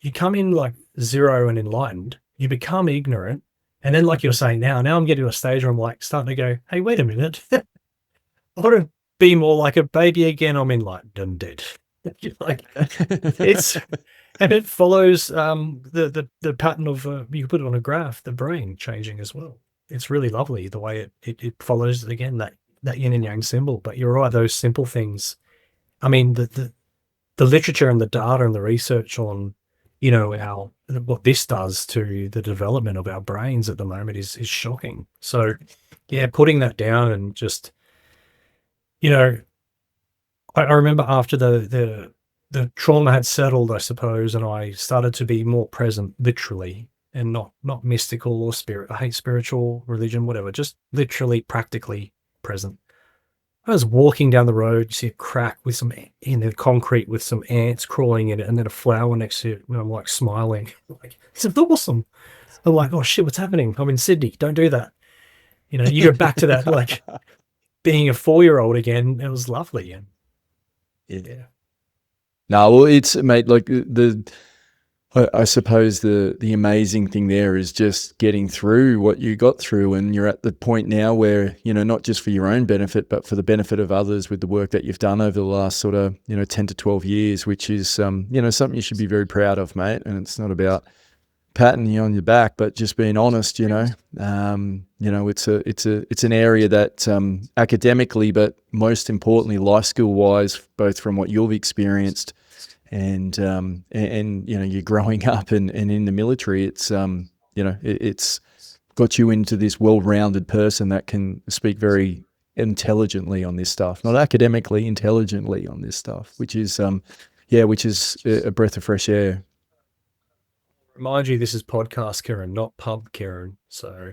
you come in like zero and enlightened, you become ignorant. And then, like you're saying now I'm getting to a stage where I'm like starting to go, hey, wait a minute. I want to be more like a baby again. I'm enlightened and dead. Like it's, and it follows the pattern of you put it on a graph, the brain changing as well. It's really lovely the way it follows again that yin and yang symbol. But you're right, those simple things. I mean, the literature and the data and the research on our what this does to the development of our brains at the moment is shocking. So yeah, putting that down and just I remember after the trauma had settled, I suppose, and I started to be more present, literally, and not mystical or spirit. I hate spiritual religion, whatever. Just literally, practically present. I was walking down the road, you see a crack with some in the concrete with some ants crawling in it, and then a flower next to it. And I'm like smiling, like this is awesome. I'm like, oh shit, what's happening? I'm in Sydney. Don't do that. You go back to that like being a 4-year-old again. It was lovely. And yeah. No, well, it's mate. Like I suppose the amazing thing there is just getting through what you got through, and you're at the point now where not just for your own benefit, but for the benefit of others with the work that you've done over the last sort of 10 to 12 years, which is something you should be very proud of, mate. And it's not about patting you on your back, but just being honest. It's an area that academically, but most importantly, life skill wise, both from what you've experienced. And you're growing up and in the military, it's it's got you into this well-rounded person that can speak very intelligently on this stuff, not academically, intelligently on this stuff, which is a breath of fresh air. Remind you, this is podcast Kieran, not pub Kieran. So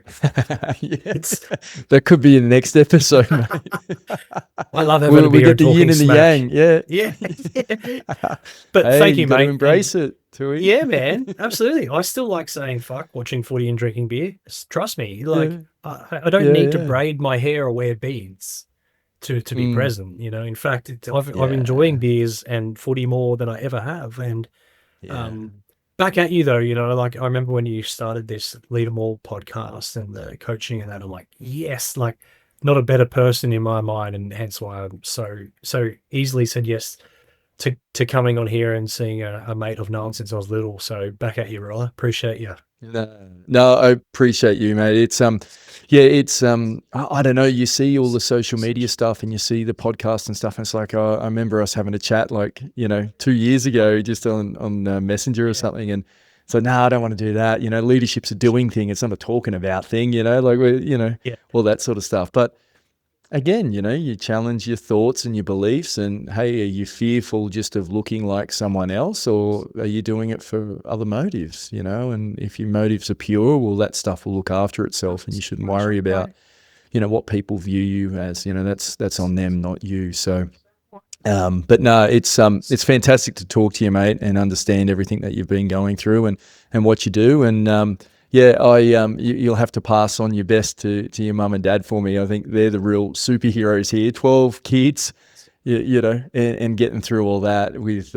it's. That could be in the next episode, mate. I love having a we beer get and the yin talking and the smack. yang. Yeah. Yeah. But Hey, thank you, got to mate. embrace it, Toohey. Yeah, man, absolutely. I still like saying fuck watching footy and drinking beer. Trust me, like I don't need to braid my hair or wear beads to be present. You know, in fact, I'm enjoying beers and footy more than I ever have. And back at you though, you know, like I remember when you started this Lead 'Em All podcast and the coaching and that, I'm like, yes, like not a better person in my mind, and hence why I'm so easily said yes to coming on here and seeing a mate I've known since I was little. So back at you, brother. Appreciate you. No, I appreciate you, mate. It's I don't know, you see all the social media stuff and you see the podcast and stuff, and it's like, I remember us having a chat like, 2 years ago just on Messenger or something, and so I don't want to do that. Leadership's a doing thing, it's not a talking about thing, like we're, all that sort of stuff. But again, you challenge your thoughts and your beliefs, and hey, are you fearful just of looking like someone else, or are you doing it for other motives, and if your motives are pure, well, that stuff will look after itself, and you shouldn't worry about, what people view you as, that's on them, not you. So, but no, it's fantastic to talk to you, mate, and understand everything that you've been going through and what you do. And, you'll have to pass on your best to your mum and dad for me. I think they're the real superheroes here. 12 kids, and getting through all that with,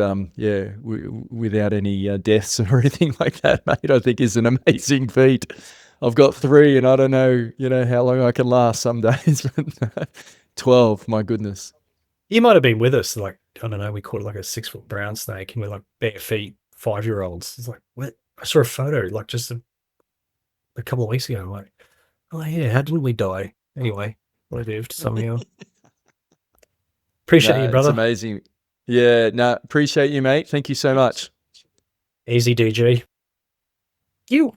without any deaths or anything like that, mate, I think is an amazing feat. I've got 3, and I don't know, how long I can last some days, but 12, my goodness. You might have been with us, like, I don't know, we caught like a 6-foot brown snake and we're like bare feet, 5-year-olds. It's like, what? I saw a photo like just a couple of weeks ago. I'm like, oh yeah, how didn't we die? Anyway, we lived somehow. Appreciate you, brother. It's amazing. Yeah, appreciate you, mate. Thank you so much. Easy, DG. You.